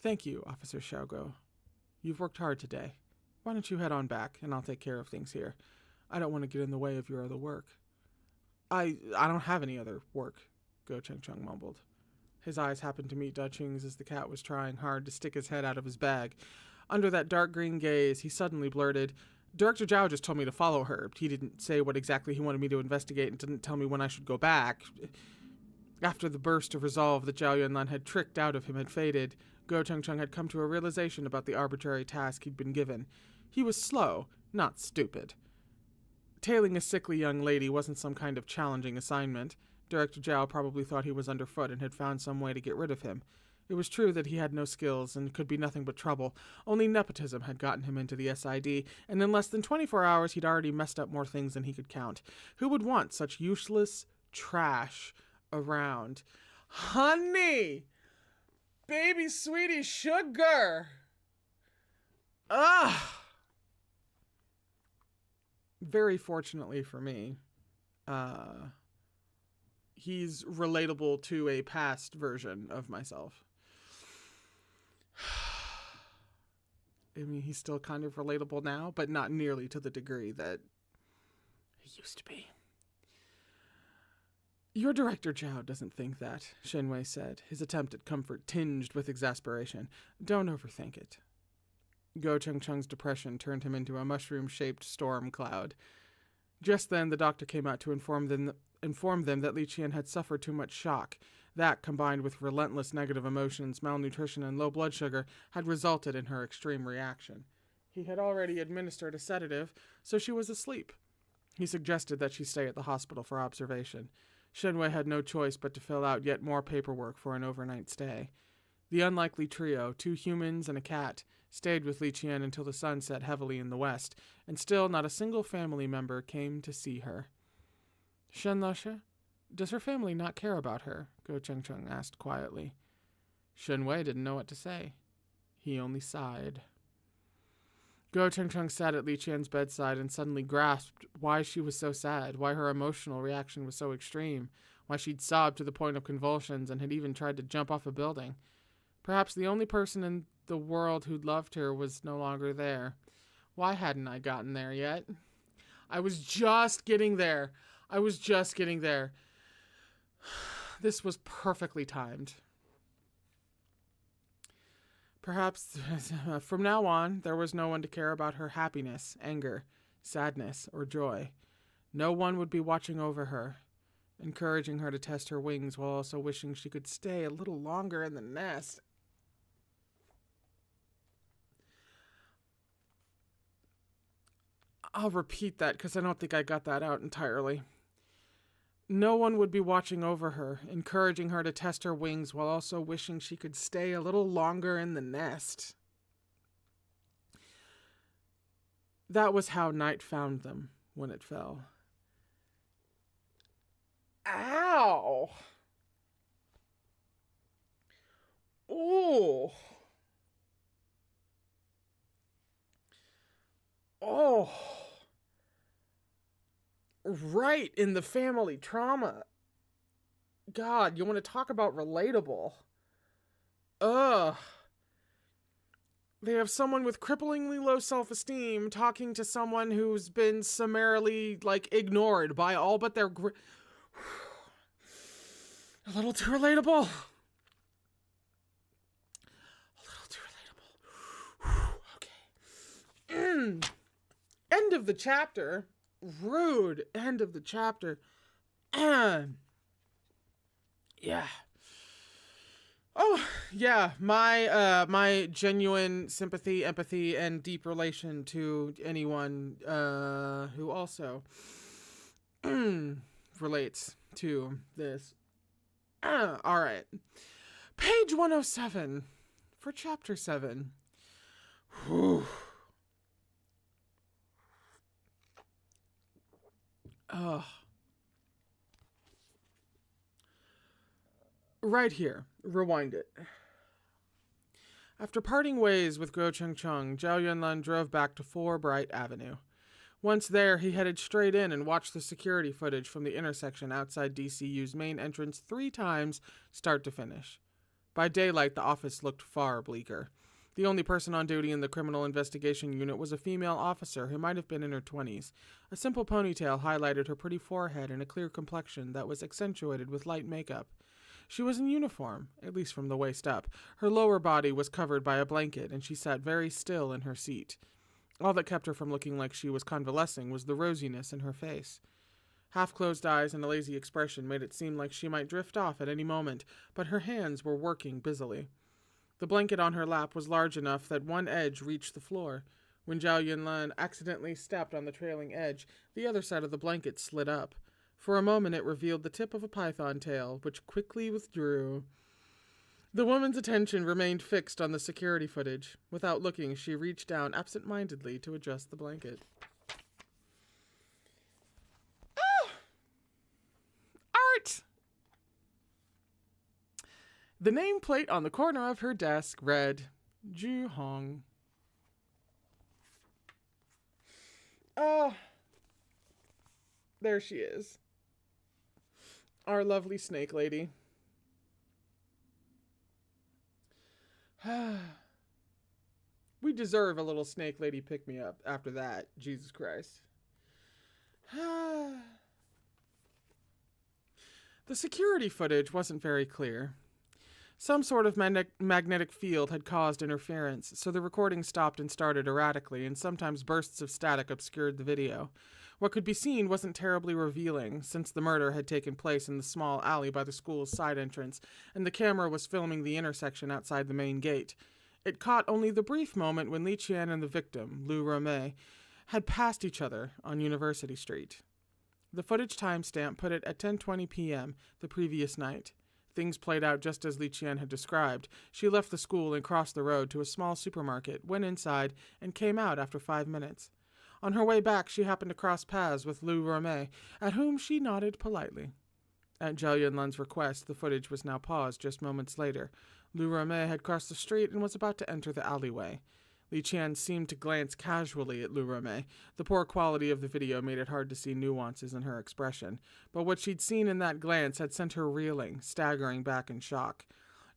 "Thank you, Officer Xiaogo. You've worked hard today. Why don't you head on back, and I'll take care of things here. I don't want to get in the way of your other work." I don't have any other work," Go Cheng Chung mumbled. His eyes happened to meet Da Ching's as the cat was trying hard to stick his head out of his bag. Under that dark green gaze, he suddenly blurted, "Director Zhao just told me to follow her. He didn't say what exactly he wanted me to investigate and didn't tell me when I should go back." After the burst of resolve that Zhao Yunlan had tricked out of him had faded, Go Cheng Chung had come to a realization about the arbitrary task he'd been given. He was slow, not stupid. Tailing a sickly young lady wasn't some kind of challenging assignment. Director Zhao probably thought he was underfoot and had found some way to get rid of him. It was true that he had no skills and could be nothing but trouble. Only nepotism had gotten him into the SID, and in less than 24 hours he'd already messed up more things than he could count. Who would want such useless trash around? Honey! Baby sweetie sugar! Ugh! Very fortunately for me, he's relatable to a past version of myself. I mean, he's still kind of relatable now, but not nearly to the degree that he used to be. "Your Director Zhao doesn't think that," Shen Wei said, his attempt at comfort tinged with exasperation. "Don't overthink it." Go Cheng Chung's depression turned him into a mushroom-shaped storm cloud. Just then, the doctor came out to inform them that Li Qian had suffered too much shock. That, combined with relentless negative emotions, malnutrition, and low blood sugar, had resulted in her extreme reaction. He had already administered a sedative, so she was asleep. He suggested that she stay at the hospital for observation. Shen Wei had no choice but to fill out yet more paperwork for an overnight stay. The unlikely trio, 2 humans and a cat, stayed with Li Qian until the sun set heavily in the west, and still not a single family member came to see her. Shen Lashe? Does her family not care about her? Go Chengcheng asked quietly. Shen Wei didn't know what to say. He only sighed. Go Chengcheng sat at Li Qian's bedside and suddenly grasped why she was so sad, why her emotional reaction was so extreme, why she'd sobbed to the point of convulsions and had even tried to jump off a building. Perhaps the only person in the world who'd loved her was no longer there. Why hadn't I gotten there yet? I was just getting there. This was perfectly timed. Perhaps from now on, there was no one to care about her happiness, anger, sadness, or joy. No one would be watching over her, encouraging her to test her wings while also wishing she could stay a little longer in the nest. I'll repeat that because I don't think I got that out entirely. No one would be watching over her, encouraging her to test her wings while also wishing she could stay a little longer in the nest. That was how night found them when it fell. Ow! Oh! Oh! Right in the family trauma. God, you want to talk about relatable? Ugh. They have someone with cripplingly low self-esteem talking to someone who's been summarily, ignored by all but their... A little too relatable. Okay. End of the chapter. Rude end of the chapter. Yeah. Oh, yeah. My genuine sympathy, empathy, and deep relation to anyone who also relates to this. All right. Page 107 for chapter 7. Whew. Right here. Rewind it. After parting ways with Guo Chengcheng, Zhao Yunlan drove back to 4 Bright Avenue. Once there, he headed straight in and watched the security footage from the intersection outside DCU's main entrance 3 times, start to finish. By daylight, the office looked far bleaker. The only person on duty in the criminal investigation unit was a female officer who might have been in her 20s. A simple ponytail highlighted her pretty forehead and a clear complexion that was accentuated with light makeup. She was in uniform, at least from the waist up. Her lower body was covered by a blanket, and she sat very still in her seat. All that kept her from looking like she was convalescing was the rosiness in her face. Half-closed eyes and a lazy expression made it seem like she might drift off at any moment, but her hands were working busily. The blanket on her lap was large enough that one edge reached the floor. When Zhao Yunlan accidentally stepped on the trailing edge, the other side of the blanket slid up. For a moment it revealed the tip of a python tail, which quickly withdrew. The woman's attention remained fixed on the security footage. Without looking, she reached down absent-mindedly to adjust the blanket. Oh! Art! The nameplate on the corner of her desk read, Ju Hong. Oh, there she is. Our lovely snake lady. We deserve a little snake lady pick-me-up after that. Jesus Christ. The security footage wasn't very clear. Some sort of magnetic field had caused interference, so the recording stopped and started erratically, and sometimes bursts of static obscured the video. What could be seen wasn't terribly revealing, since the murder had taken place in the small alley by the school's side entrance, and the camera was filming the intersection outside the main gate. It caught only the brief moment when Li Qian and the victim, Lu Romei, had passed each other on University Street. The footage timestamp put it at 10:20 p.m. the previous night. Things played out just as Li Qian had described. She left the school and crossed the road to a small supermarket, went inside, and came out after 5 minutes. On her way back, she happened to cross paths with Lu Romei, at whom she nodded politely. At Zhao Yunlan's request, the footage was now paused just moments later. Lu Romei had crossed the street and was about to enter the alleyway. Li Qian seemed to glance casually at Lu Romei. The poor quality of the video made it hard to see nuances in her expression, but what she'd seen in that glance had sent her reeling, staggering back in shock.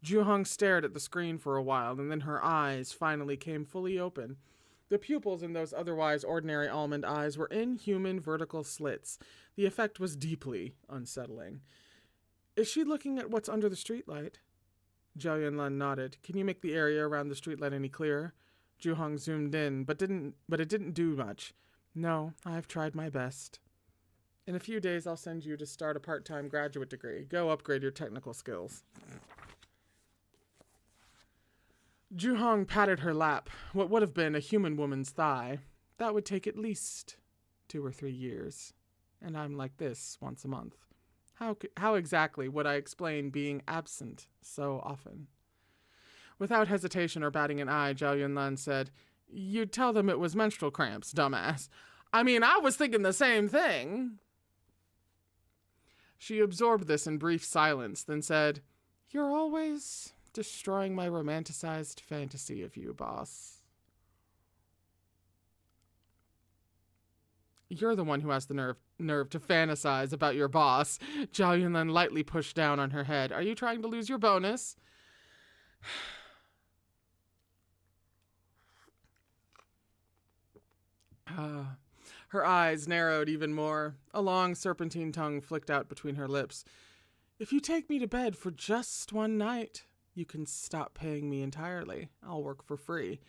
Zhuhong stared at the screen for a while, and then her eyes finally came fully open. The pupils in those otherwise ordinary almond eyes were inhuman vertical slits. The effect was deeply unsettling. Is she looking at what's under the streetlight? Zhao Yunlan nodded. Can you make the area around the streetlight any clearer? Zhuhong zoomed in, but it didn't do much. No, I've tried my best. In a few days, I'll send you to start a part-time graduate degree. Go upgrade your technical skills. Zhuhong patted her lap, what would have been a human woman's thigh. That would take at least 2 or 3 years. And I'm like this once a month. How exactly would I explain being absent so often? Without hesitation or batting an eye, Zhao Yunlan said, You'd tell them it was menstrual cramps, dumbass. I mean, I was thinking the same thing. She absorbed this in brief silence, then said, You're always destroying my romanticized fantasy of you, boss. You're the one who has the nerve to fantasize about your boss. Zhao Yunlan lightly pushed down on her head. Are you trying to lose your bonus? Her eyes narrowed even more. A long serpentine tongue flicked out between her lips. If you take me to bed for just one night, you can stop paying me entirely. I'll work for free.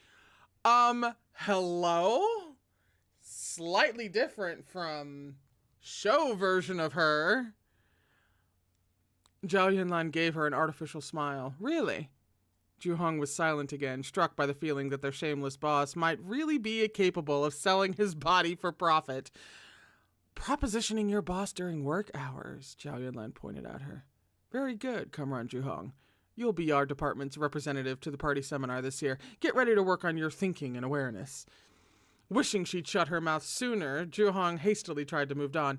Hello? Slightly different from show version of her. Zhao Yunlan gave her an artificial smile. Really? Zhuhong was silent again, struck by the feeling that their shameless boss might really be capable of selling his body for profit. Propositioning your boss during work hours, Zhao Yunlan pointed at her. Very good, Comrade Zhuhong. You'll be our department's representative to the party seminar this year. Get ready to work on your thinking and awareness. Wishing she'd shut her mouth sooner, Zhuhong hastily tried to move on.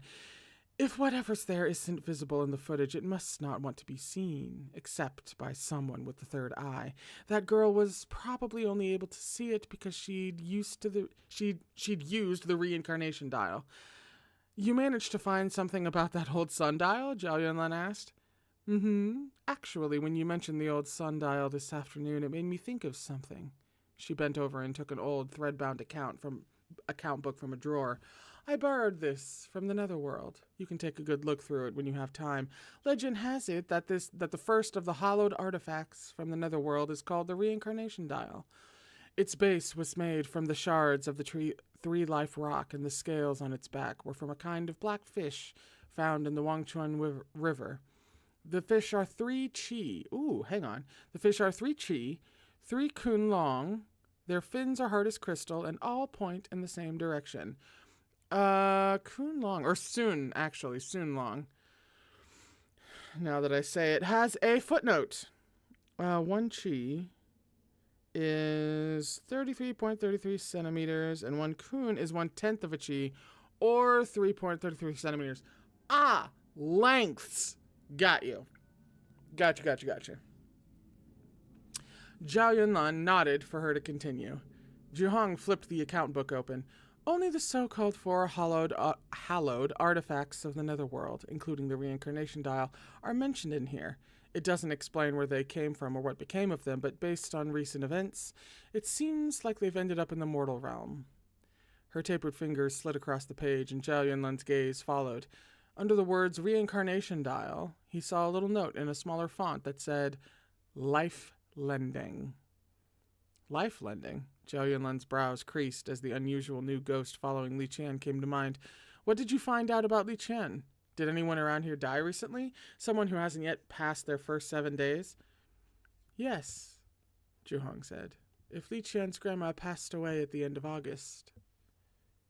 If whatever's there isn't visible in the footage, it must not want to be seen, except by someone with the third eye. That girl was probably only able to see it because she'd used the reincarnation dial. You managed to find something about that old sundial? Zhao Yunlan asked. Actually, when you mentioned the old sundial this afternoon, it made me think of something. She bent over and took an old thread-bound account book from a drawer. I borrowed this from the Netherworld. You can take a good look through it when you have time. Legend has it that the first of the hallowed artifacts from the Netherworld is called the Reincarnation Dial. Its base was made from the shards of the three-life rock, and the scales on its back were from a kind of black fish found in the Wangchuan River. The fish are 3 chi. The fish are 3 chi, 3 kun long. Their fins are hard as crystal and all point in the same direction. Kun long, or Sun long. Now that I say it, has a footnote. 1 chi is 33.33 centimeters, and 1 kun is 1/10 of a chi, or 3.33 centimeters. Lengths. Got you. Gotcha. Zhao Yunlan nodded for her to continue. Zhuhong flipped the account book open. Only the so-called 4 hallowed artifacts of the Netherworld, including the reincarnation dial, are mentioned in here. It doesn't explain where they came from or what became of them, but based on recent events, it seems like they've ended up in the mortal realm. Her tapered fingers slid across the page, and Zhao Yunlan's gaze followed. Under the words reincarnation dial, he saw a little note in a smaller font that said, Life Lending. Life lending? Zhao Yunlan's brows creased as the unusual new ghost following Li Qian came to mind. What did you find out about Li Qian? Did anyone around here die recently? Someone who hasn't yet passed their first 7 days? Yes, Zhuhong said. If Li Qian's grandma passed away at the end of August.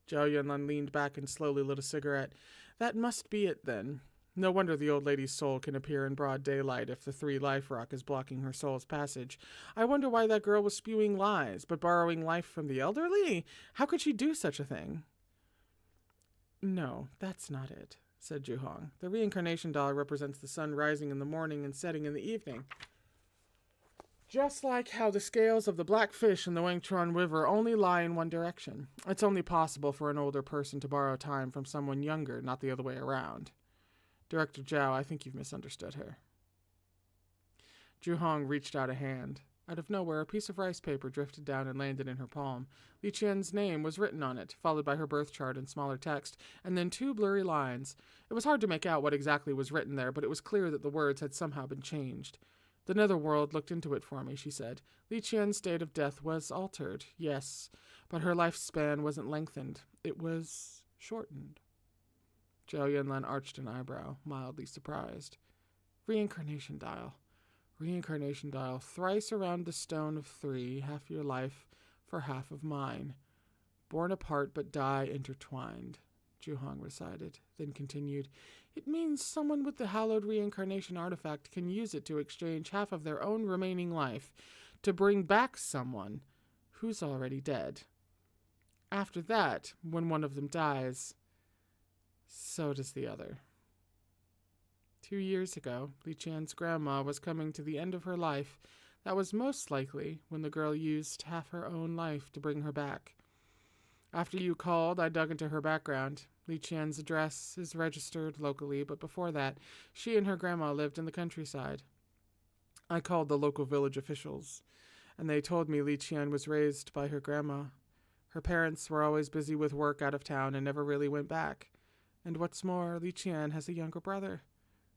Zhao Yunlan leaned back and slowly lit a cigarette. That must be it, then. No wonder the old lady's soul can appear in broad daylight if the 3 life rock is blocking her soul's passage. I wonder why that girl was spewing lies, but borrowing life from the elderly? How could she do such a thing? No, that's not it, said Juhong. The reincarnation doll represents the sun rising in the morning and setting in the evening. Just like how the scales of the black fish in the Wangchuan River only lie in one direction. It's only possible for an older person to borrow time from someone younger, not the other way around. Director Zhao, I think you've misunderstood her. Juhong reached out a hand. Out of nowhere, a piece of rice paper drifted down and landed in her palm. Li Qian's name was written on it, followed by her birth chart in smaller text, and then 2 blurry lines. It was hard to make out what exactly was written there, but it was clear that the words had somehow been changed. The netherworld looked into it for me, she said. Li Qian's state of death was altered, yes, but her lifespan wasn't lengthened. It was shortened. Zhao Yunlan arched an eyebrow, mildly surprised. Reincarnation dial. Reincarnation dial. Thrice around the stone of 3, half your life for half of mine. Born apart but die intertwined, Juhong recited, then continued. It means someone with the hallowed reincarnation artifact can use it to exchange half of their own remaining life to bring back someone who's already dead. After that, when one of them dies, so does the other. 2 years ago, Li Qian's grandma was coming to the end of her life. That was most likely when the girl used half her own life to bring her back. After you called, I dug into her background. Li Qian's address is registered locally, but before that, she and her grandma lived in the countryside. I called the local village officials, and they told me Li Qian was raised by her grandma. Her parents were always busy with work out of town and never really went back. And what's more, Li Qian has a younger brother.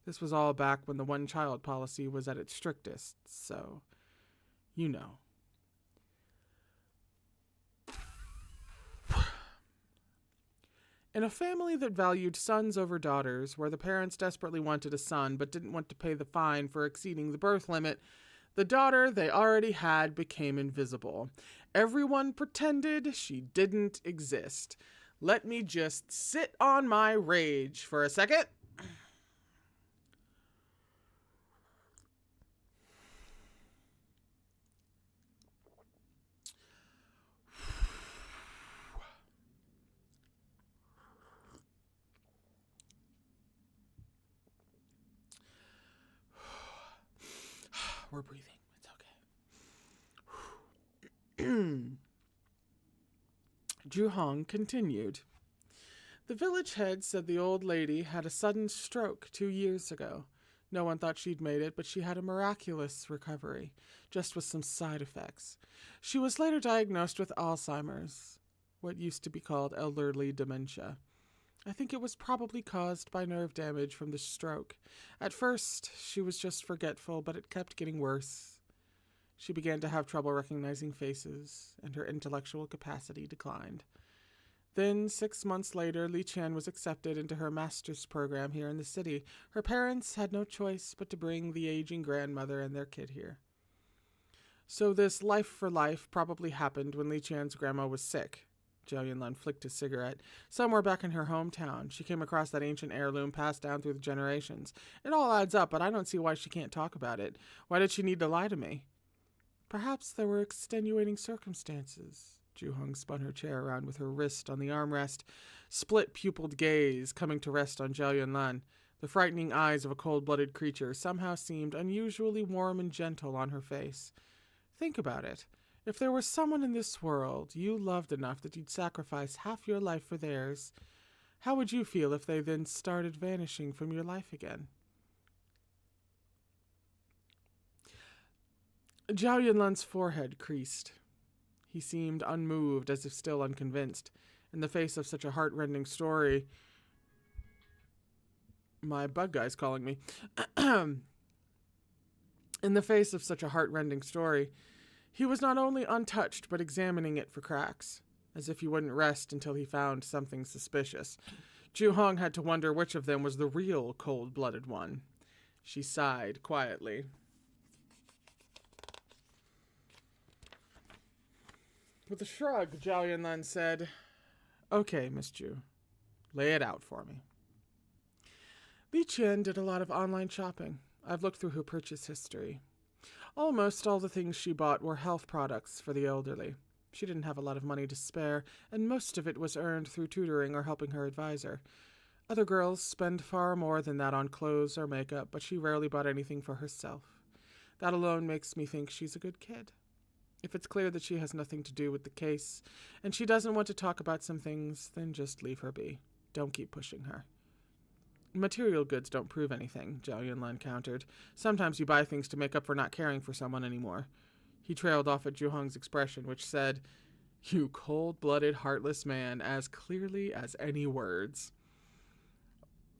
This was all back when the one-child policy was at its strictest, so, you know. In a family that valued sons over daughters, where the parents desperately wanted a son but didn't want to pay the fine for exceeding the birth limit, the daughter they already had became invisible. Everyone pretended she didn't exist. Let me just sit on my rage for a second. We're breathing. It's okay. Juhong continued. The village head said the old lady had a sudden stroke 2 years ago. No one thought she'd made it, but she had a miraculous recovery, just with some side effects. She was later diagnosed with Alzheimer's, what used to be called elderly dementia. I think it was probably caused by nerve damage from the stroke. At first, she was just forgetful, but it kept getting worse. She began to have trouble recognizing faces, and her intellectual capacity declined. Then, 6 months later, Li Qian was accepted into her master's program here in the city. Her parents had no choice but to bring the aging grandmother and their kid here. So this life for life probably happened when Li Qian's grandma was sick. Zhao Yunlan flicked his cigarette. Somewhere back in her hometown, she came across that ancient heirloom passed down through the generations. It all adds up, but I don't see why she can't talk about it. Why did she need to lie to me? Perhaps there were extenuating circumstances. Juhong spun her chair around with her wrist on the armrest, split-pupiled gaze coming to rest on Zhao Yunlan. The frightening eyes of a cold-blooded creature somehow seemed unusually warm and gentle on her face. Think about it. If there was someone in this world you loved enough that you'd sacrifice half your life for theirs, how would you feel if they then started vanishing from your life again? Zhao Yunlan's forehead creased. He seemed unmoved, as if still unconvinced. In the face of such a heart-rending story... My bug guy's calling me. In the face of such a heart-rending story, he was not only untouched, but examining it for cracks, as if he wouldn't rest until he found something suspicious. Juhong had to wonder which of them was the real cold-blooded one. She sighed quietly. With a shrug, Zhao Yunlan said, "Okay, Miss Ju, lay it out for me." Li Qian did a lot of online shopping. I've looked through her purchase history. Almost all the things she bought were health products for the elderly. She didn't have a lot of money to spare, and most of it was earned through tutoring or helping her advisor. Other girls spend far more than that on clothes or makeup, but she rarely bought anything for herself. That alone makes me think she's a good kid. If it's clear that she has nothing to do with the case, and she doesn't want to talk about some things, then just leave her be. Don't keep pushing her. Material goods don't prove anything, Zhao Yunlan countered. Sometimes you buy things to make up for not caring for someone anymore. He trailed off at Zhu Hong's expression, which said, "You cold-blooded, heartless man, as clearly as any words."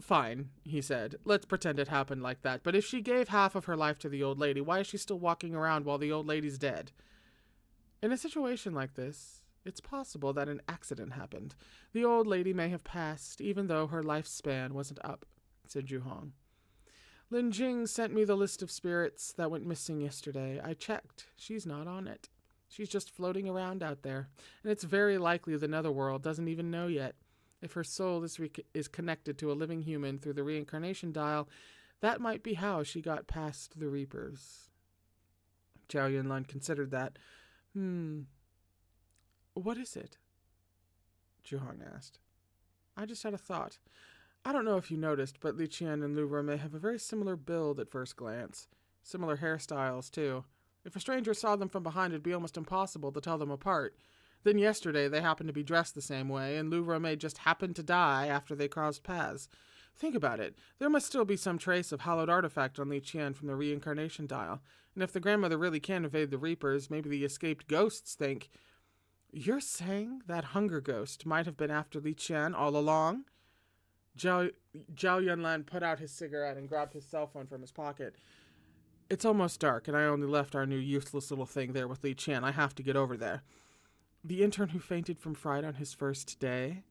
"Fine," he said. "Let's pretend it happened like that. But if she gave half of her life to the old lady, why is she still walking around while the old lady's dead?" In a situation like this, it's possible that an accident happened. The old lady may have passed, even though her lifespan wasn't up, said Zhu Hong. Lin Jing sent me the list of spirits that went missing yesterday. I checked. She's not on it. She's just floating around out there, and it's very likely the netherworld doesn't even know yet. If her soul is connected to a living human through the reincarnation dial, that might be how she got past the Reapers. Zhao Yunlan considered that. What is it? Zhu Hong asked. I just had a thought. I don't know if you noticed, but Li Qian and Lu Rome have a very similar build at first glance. Similar hairstyles, too. If a stranger saw them from behind, it'd be almost impossible to tell them apart. Then yesterday, they happened to be dressed the same way, and Lu Rome just happened to die after they crossed paths. Think about it. There must still be some trace of hallowed artifact on Li Qian from the reincarnation dial. And if the grandmother really can evade the Reapers, maybe the escaped ghosts think... You're saying that hunger ghost might have been after Li Qian all along? Zhao Yunlan put out his cigarette and grabbed his cell phone from his pocket. It's almost dark, and I only left our new useless little thing there with Li Qian. I have to get over there. The intern who fainted from fright on his first day?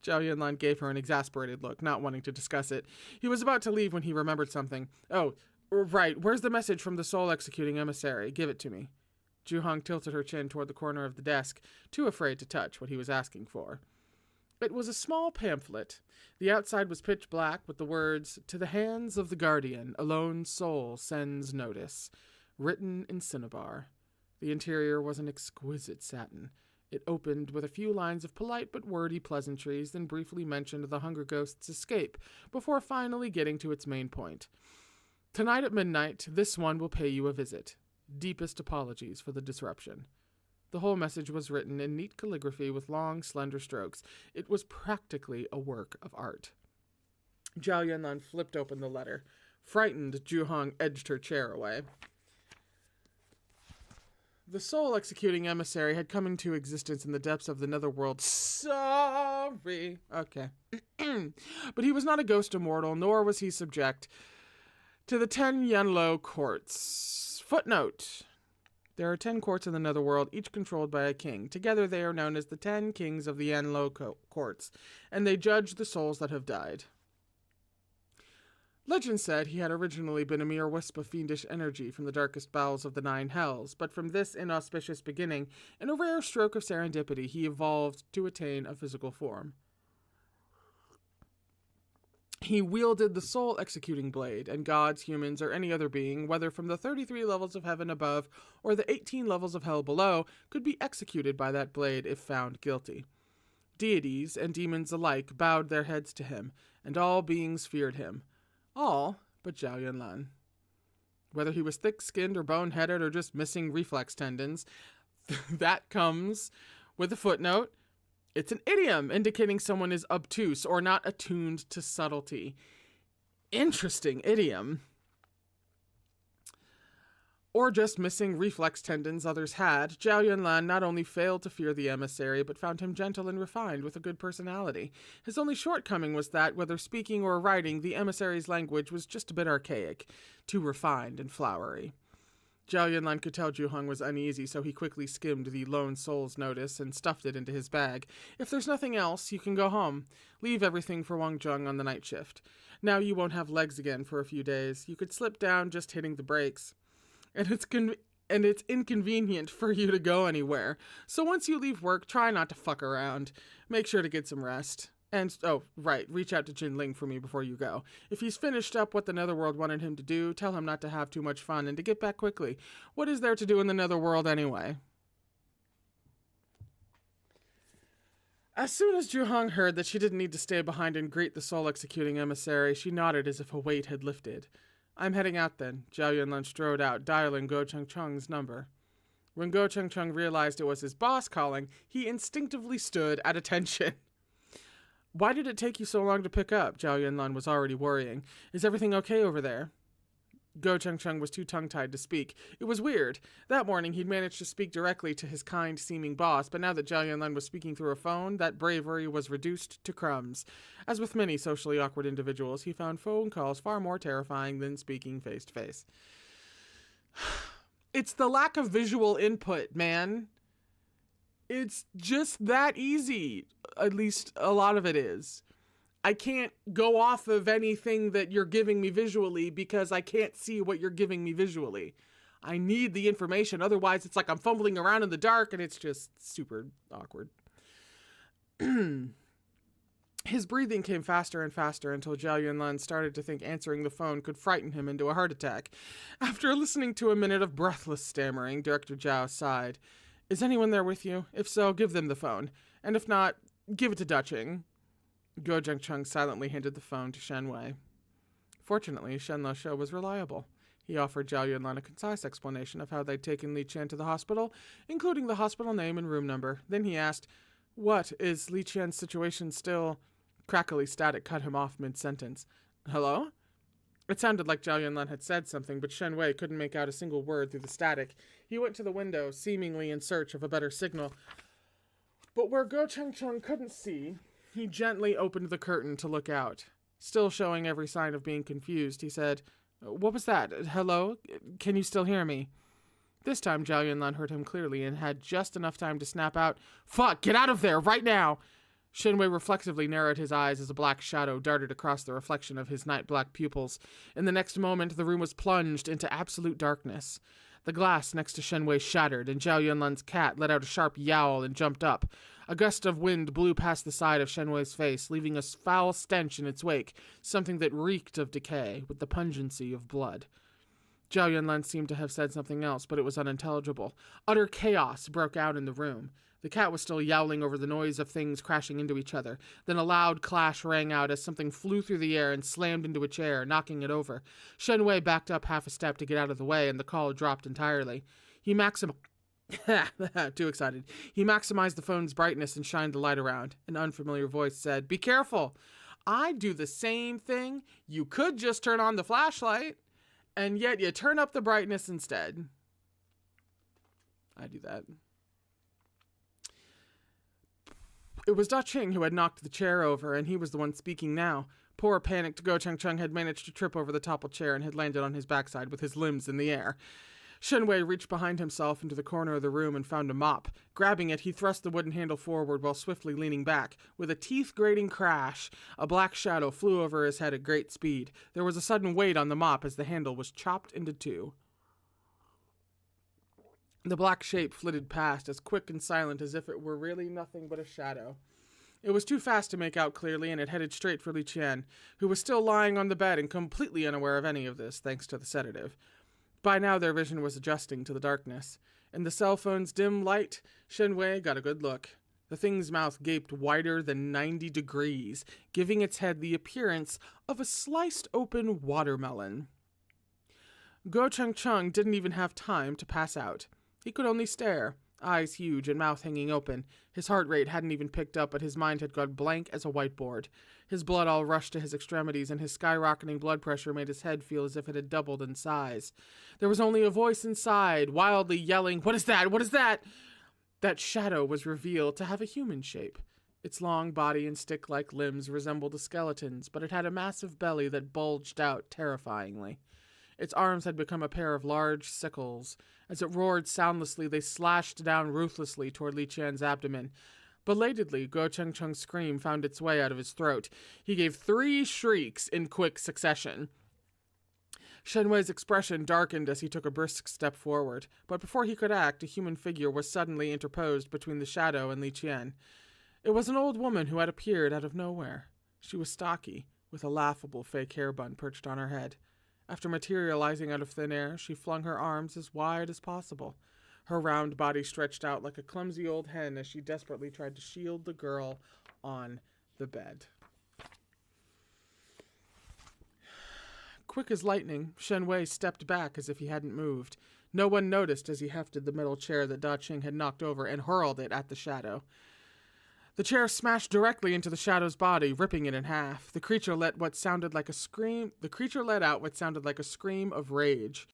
Zhao Yunlan gave her an exasperated look, not wanting to discuss it. He was about to leave when he remembered something. Oh, right. Where's the message from the soul-executing emissary? Give it to me. Zhu Hong tilted her chin toward the corner of the desk, too afraid to touch what he was asking for. It was a small pamphlet. The outside was pitch black with the words, "To the hands of the guardian, a lone soul sends notice," written in cinnabar. The interior was an exquisite satin. It opened with a few lines of polite but wordy pleasantries, then briefly mentioned the Hunger Ghost's escape, before finally getting to its main point. "Tonight at midnight, this one will pay you a visit. Deepest apologies for the disruption." The whole message was written in neat calligraphy with long, slender strokes. It was practically a work of art. Zhao Yunlan flipped open the letter. Frightened, Zhu Hong edged her chair away. The soul-executing emissary had come into existence in the depths of the netherworld. Sorry. Okay. But he was not a ghost immortal, nor was he subject to the 10 Yanlo courts. Footnote. There are 10 courts in the netherworld, each controlled by a king. Together they are known as the 10 kings of the Yanlo courts, and they judge the souls that have died. Legend said he had originally been a mere wisp of fiendish energy from the darkest bowels of the 9 hells, but from this inauspicious beginning, in a rare stroke of serendipity, he evolved to attain a physical form. He wielded the soul-executing blade, and gods, humans, or any other being, whether from the 33 levels of heaven above or the 18 levels of hell below, could be executed by that blade if found guilty. Deities and demons alike bowed their heads to him, and all beings feared him. All but Zhao Yunlan. Whether he was thick-skinned or bone-headed or just missing reflex tendons, that comes with a footnote. It's an idiom indicating someone is obtuse or not attuned to subtlety. Interesting idiom. Or just missing reflex tendons others had, Zhao Yunlan not only failed to fear the emissary, but found him gentle and refined with a good personality. His only shortcoming was that, whether speaking or writing, the emissary's language was just a bit archaic, too refined and flowery. Zhao Yunlan could tell Zhu Hong was uneasy, so he quickly skimmed the lone soul's notice and stuffed it into his bag. If there's nothing else, you can go home. Leave everything for Wang Zheng on the night shift. Now you won't have legs again for a few days. You could slip down just hitting the brakes. And it's inconvenient for you to go anywhere. So once you leave work, try not to fuck around. Make sure to get some rest. And, oh, right, reach out to Jinling for me before you go. If he's finished up what the Netherworld wanted him to do, tell him not to have too much fun and to get back quickly. What is there to do in the Netherworld anyway? As soon as Juhong heard that she didn't need to stay behind and greet the soul-executing emissary, she nodded as if a weight had lifted. I'm heading out then. Zhao Yunlun strode out, dialing Go Chengcheng's number. When Go Chengcheng realized it was his boss calling, he instinctively stood at attention. Why did it take you so long to pick up? Zhao Yunlun was already worrying. Is everything okay over there? Go Chengcheng was too tongue-tied to speak. It was weird. That morning he'd managed to speak directly to his kind-seeming boss, but now that Zhao Yunlun was speaking through a phone, that bravery was reduced to crumbs. As with many socially awkward individuals, he found phone calls far more terrifying than speaking face-to-face. It's the lack of visual input, man. It's just that easy. At least a lot of it is. I can't go off of anything that you're giving me visually because I can't see what you're giving me visually. I need the information. Otherwise, it's like I'm fumbling around in the dark and it's just super awkward. His breathing came faster and faster until Zhao Yunlun started to think answering the phone could frighten him into a heart attack. After listening to a minute of breathless stammering, Director Zhao sighed. Is anyone there with you? If so, give them the phone. And if not, give it to Dutching. Go Chengcheng silently handed the phone to Shen Wei. Fortunately, Shen Lo was reliable. He offered Zhao Yunlun a concise explanation of how they'd taken Li Qian to the hospital, including the hospital name and room number. Then he asked, What, is Li Qian's situation still... Crackly static cut him off mid-sentence. Hello? It sounded like Zhao Yunlun had said something, but Shen Wei couldn't make out a single word through the static. He went to the window, seemingly in search of a better signal. But where Go Chengcheng couldn't see, he gently opened the curtain to look out. Still showing every sign of being confused, he said, What was that? Hello? Can you still hear me? This time, Zhao Yunlun heard him clearly and had just enough time to snap out, Fuck! Get out of there! Right now! Shen Wei reflexively narrowed his eyes as a black shadow darted across the reflection of his night-black pupils. In the next moment, the room was plunged into absolute darkness. The glass next to Shen Wei shattered, and Zhao Yunlun's cat let out a sharp yowl and jumped up. A gust of wind blew past the side of Shen Wei's face, leaving a foul stench in its wake, something that reeked of decay, with the pungency of blood. Zhao Yunlun seemed to have said something else, but it was unintelligible. Utter chaos broke out in the room. The cat was still yowling over the noise of things crashing into each other. Then a loud clash rang out as something flew through the air and slammed into a chair, knocking it over. Shen Wei backed up half a step to get out of the way, and the call dropped entirely. Too excited. He maximized the phone's brightness and shined the light around. An unfamiliar voice said, Be careful! I do the same thing. You could just turn on the flashlight, and yet you turn up the brightness instead. I do that. It was Da Qing who had knocked the chair over, and he was the one speaking now. Poor, panicked Go Chengcheng had managed to trip over the toppled chair and had landed on his backside with his limbs in the air. Shen Wei reached behind himself into the corner of the room and found a mop. Grabbing it, he thrust the wooden handle forward while swiftly leaning back. With a teeth-grating crash, a black shadow flew over his head at great speed. There was a sudden weight on the mop as the handle was chopped into two. The black shape flitted past, as quick and silent as if it were really nothing but a shadow. It was too fast to make out clearly, and it headed straight for Li Qian, who was still lying on the bed and completely unaware of any of this, thanks to the sedative. By now their vision was adjusting to the darkness. In the cell phone's dim light, Shen Wei got a good look. The thing's mouth gaped wider than 90 degrees, giving its head the appearance of a sliced open watermelon. Go Chengcheng didn't even have time to pass out. He could only stare, eyes huge and mouth hanging open. His heart rate hadn't even picked up, but his mind had gone blank as a whiteboard. His blood all rushed to his extremities, and his skyrocketing blood pressure made his head feel as if it had doubled in size. There was only a voice inside, wildly yelling, What is that? What is that? That shadow was revealed to have a human shape. Its long body and stick-like limbs resembled a skeleton's, but it had a massive belly that bulged out terrifyingly. Its arms had become a pair of large sickles. As it roared soundlessly, they slashed down ruthlessly toward Li Qian's abdomen. Belatedly, Go Chengcheng's scream found its way out of his throat. He gave 3 shrieks in quick succession. Shen Wei's expression darkened as he took a brisk step forward, but before he could act, a human figure was suddenly interposed between the shadow and Li Qian. It was an old woman who had appeared out of nowhere. She was stocky, with a laughable fake hair bun perched on her head. After materializing out of thin air, she flung her arms as wide as possible. Her round body stretched out like a clumsy old hen as she desperately tried to shield the girl on the bed. Quick as lightning, Shen Wei stepped back as if he hadn't moved. No one noticed as he hefted the metal chair that Da Qing had knocked over and hurled it at the shadow. The chair smashed directly into the shadow's body, ripping it in half. The creature let out what sounded like a scream of rage.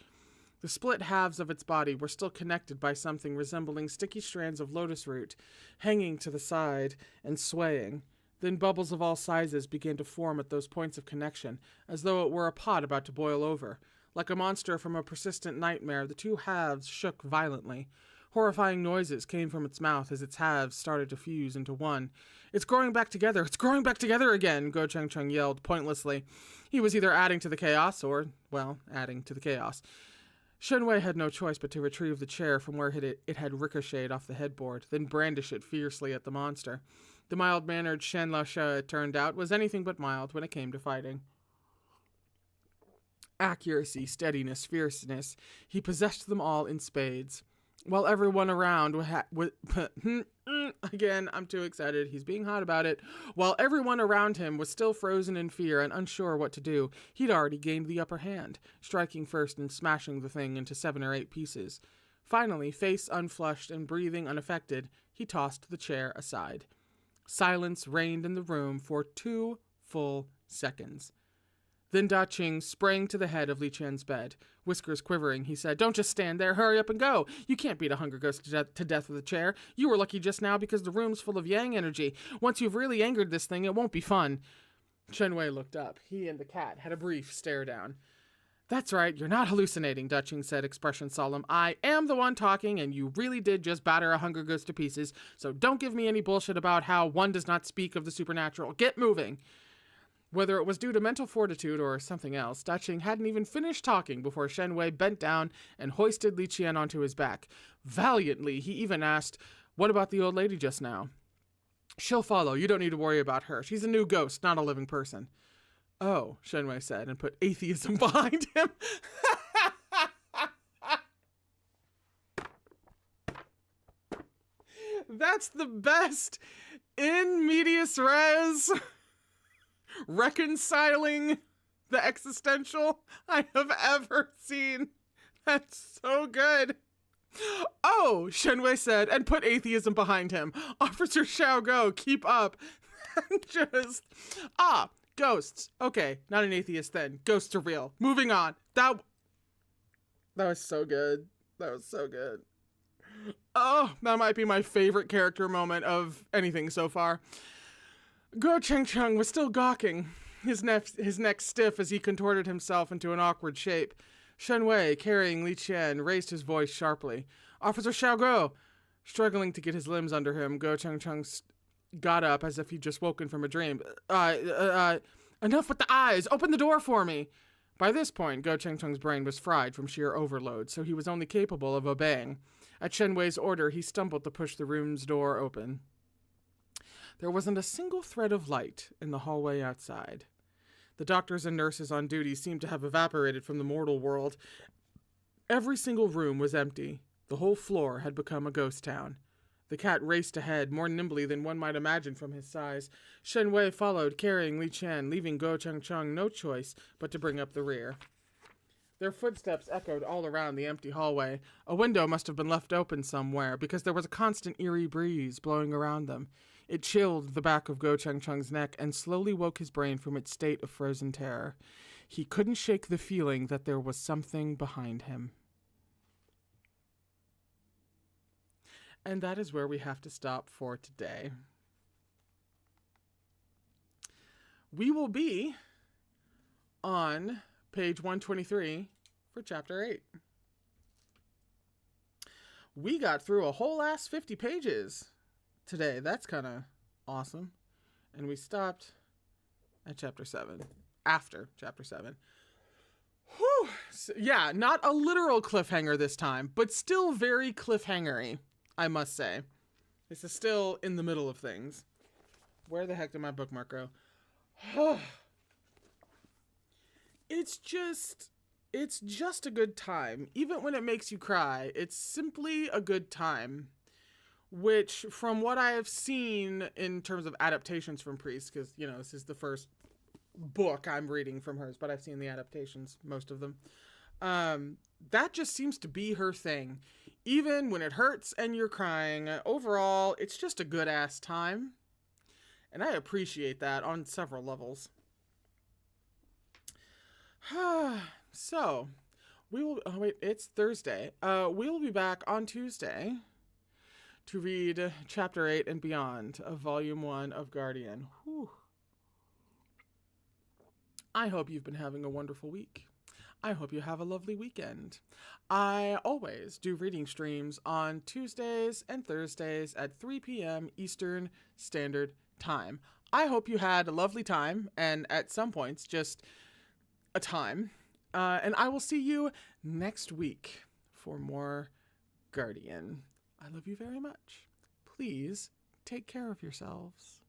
The split halves of its body were still connected by something resembling sticky strands of lotus root, hanging to the side and swaying. Then bubbles of all sizes began to form at those points of connection, as though it were a pot about to boil over. Like a monster from a persistent nightmare, the two halves shook violently. Horrifying noises came from its mouth as its halves started to fuse into one. "It's growing back together! It's growing back together again!" Go Cheng Cheng yelled pointlessly. He was either adding to the chaos or, well, adding to the chaos. Shen Wei had no choice but to retrieve the chair from where it had ricocheted off the headboard, then brandish it fiercely at the monster. The mild-mannered Shen Laoshe, it turned out, was anything but mild when it came to fighting. Accuracy, steadiness, fierceness, he possessed them all in spades. While everyone around again, I'm too excited. He's being hot about it. While everyone around him was still frozen in fear and unsure what to do, he'd already gained the upper hand, striking first and smashing the thing into 7 or 8 pieces. Finally, face unflushed and breathing unaffected, he tossed the chair aside. Silence reigned in the room for 2 full seconds. Then Da Qing sprang to the head of Li Qian's bed. Whiskers quivering, he said, "Don't just stand there, hurry up and go. You can't beat a hunger ghost to death with a chair. You were lucky just now because the room's full of yang energy. Once you've really angered this thing, it won't be fun." Shen Wei looked up. He and the cat had a brief stare down. "That's right, you're not hallucinating," Da Qing said, expression solemn. "I am the one talking, and you really did just batter a hunger ghost to pieces, so don't give me any bullshit about how one does not speak of the supernatural. Get moving." Whether it was due to mental fortitude or something else, Da Qing hadn't even finished talking before Shen Wei bent down and hoisted Li Qian onto his back. Valiantly, he even asked, "What about the old lady just now?" "She'll follow. You don't need to worry about her. She's a new ghost, not a living person." "Oh," Shen Wei said, and put atheism behind him. That's the best in medias res reconciling the existential I have ever seen. That's so good. "Oh," Shen Wei said, and put atheism behind him. "Officer Xiao Go, keep up." Just, ghosts. Okay, not an atheist then. Ghosts are real. Moving on. That was so good. That was so good. Oh, that might be my favorite character moment of anything so far. Go Cheng Cheng was still gawking, his neck stiff as he contorted himself into an awkward shape. Shen Wei, carrying Li Qian, raised his voice sharply. "Officer Xiao Go!" Struggling to get his limbs under him, Go Cheng Cheng got up as if he'd just woken from a dream. Enough with the eyes! Open the door for me!" By this point, Go Cheng Cheng's brain was fried from sheer overload, so he was only capable of obeying. At Shen Wei's order, he stumbled to push the room's door open. There wasn't a single thread of light in the hallway outside. The doctors and nurses on duty seemed to have evaporated from the mortal world. Every single room was empty. The whole floor had become a ghost town. The cat raced ahead, more nimbly than one might imagine from his size. Shen Wei followed, carrying Li Qian, leaving Go Cheng Cheng no choice but to bring up the rear. Their footsteps echoed all around the empty hallway. A window must have been left open somewhere, because there was a constant eerie breeze blowing around them. It chilled the back of Go Cheng Cheng's neck and slowly woke his brain from its state of frozen terror. He couldn't shake the feeling that there was something behind him. And that is where we have to stop for today. We will be on page 123 for chapter 8. We got through a whole ass 50 pages today. That's kind of awesome. And we stopped at chapter 7. After chapter 7. Whew. So, yeah, not a literal cliffhanger this time, but still very cliffhangery, I must say. This is still in the middle of things. Where the heck did my bookmark go? It's just a good time. Even when it makes you cry, it's simply a good time. Which, from what I have seen in terms of adaptations from Priest, because, you know, this is the first book I'm reading from hers, but I've seen the adaptations, most of them. That just seems to be her thing. Even when it hurts and you're crying, overall, it's just a good ass time. And I appreciate that on several levels. So, we will, oh wait, it's Thursday. We will be back on Tuesday to read Chapter 8 and beyond of Volume 1 of Guardian. Whew. I hope you've been having a wonderful week. I hope you have a lovely weekend. I always do reading streams on Tuesdays and Thursdays at 3 p.m. Eastern Standard Time. I hope you had a lovely time, and at some points, just a time. And I will see you next week for more Guardian. I love you very much. Please take care of yourselves.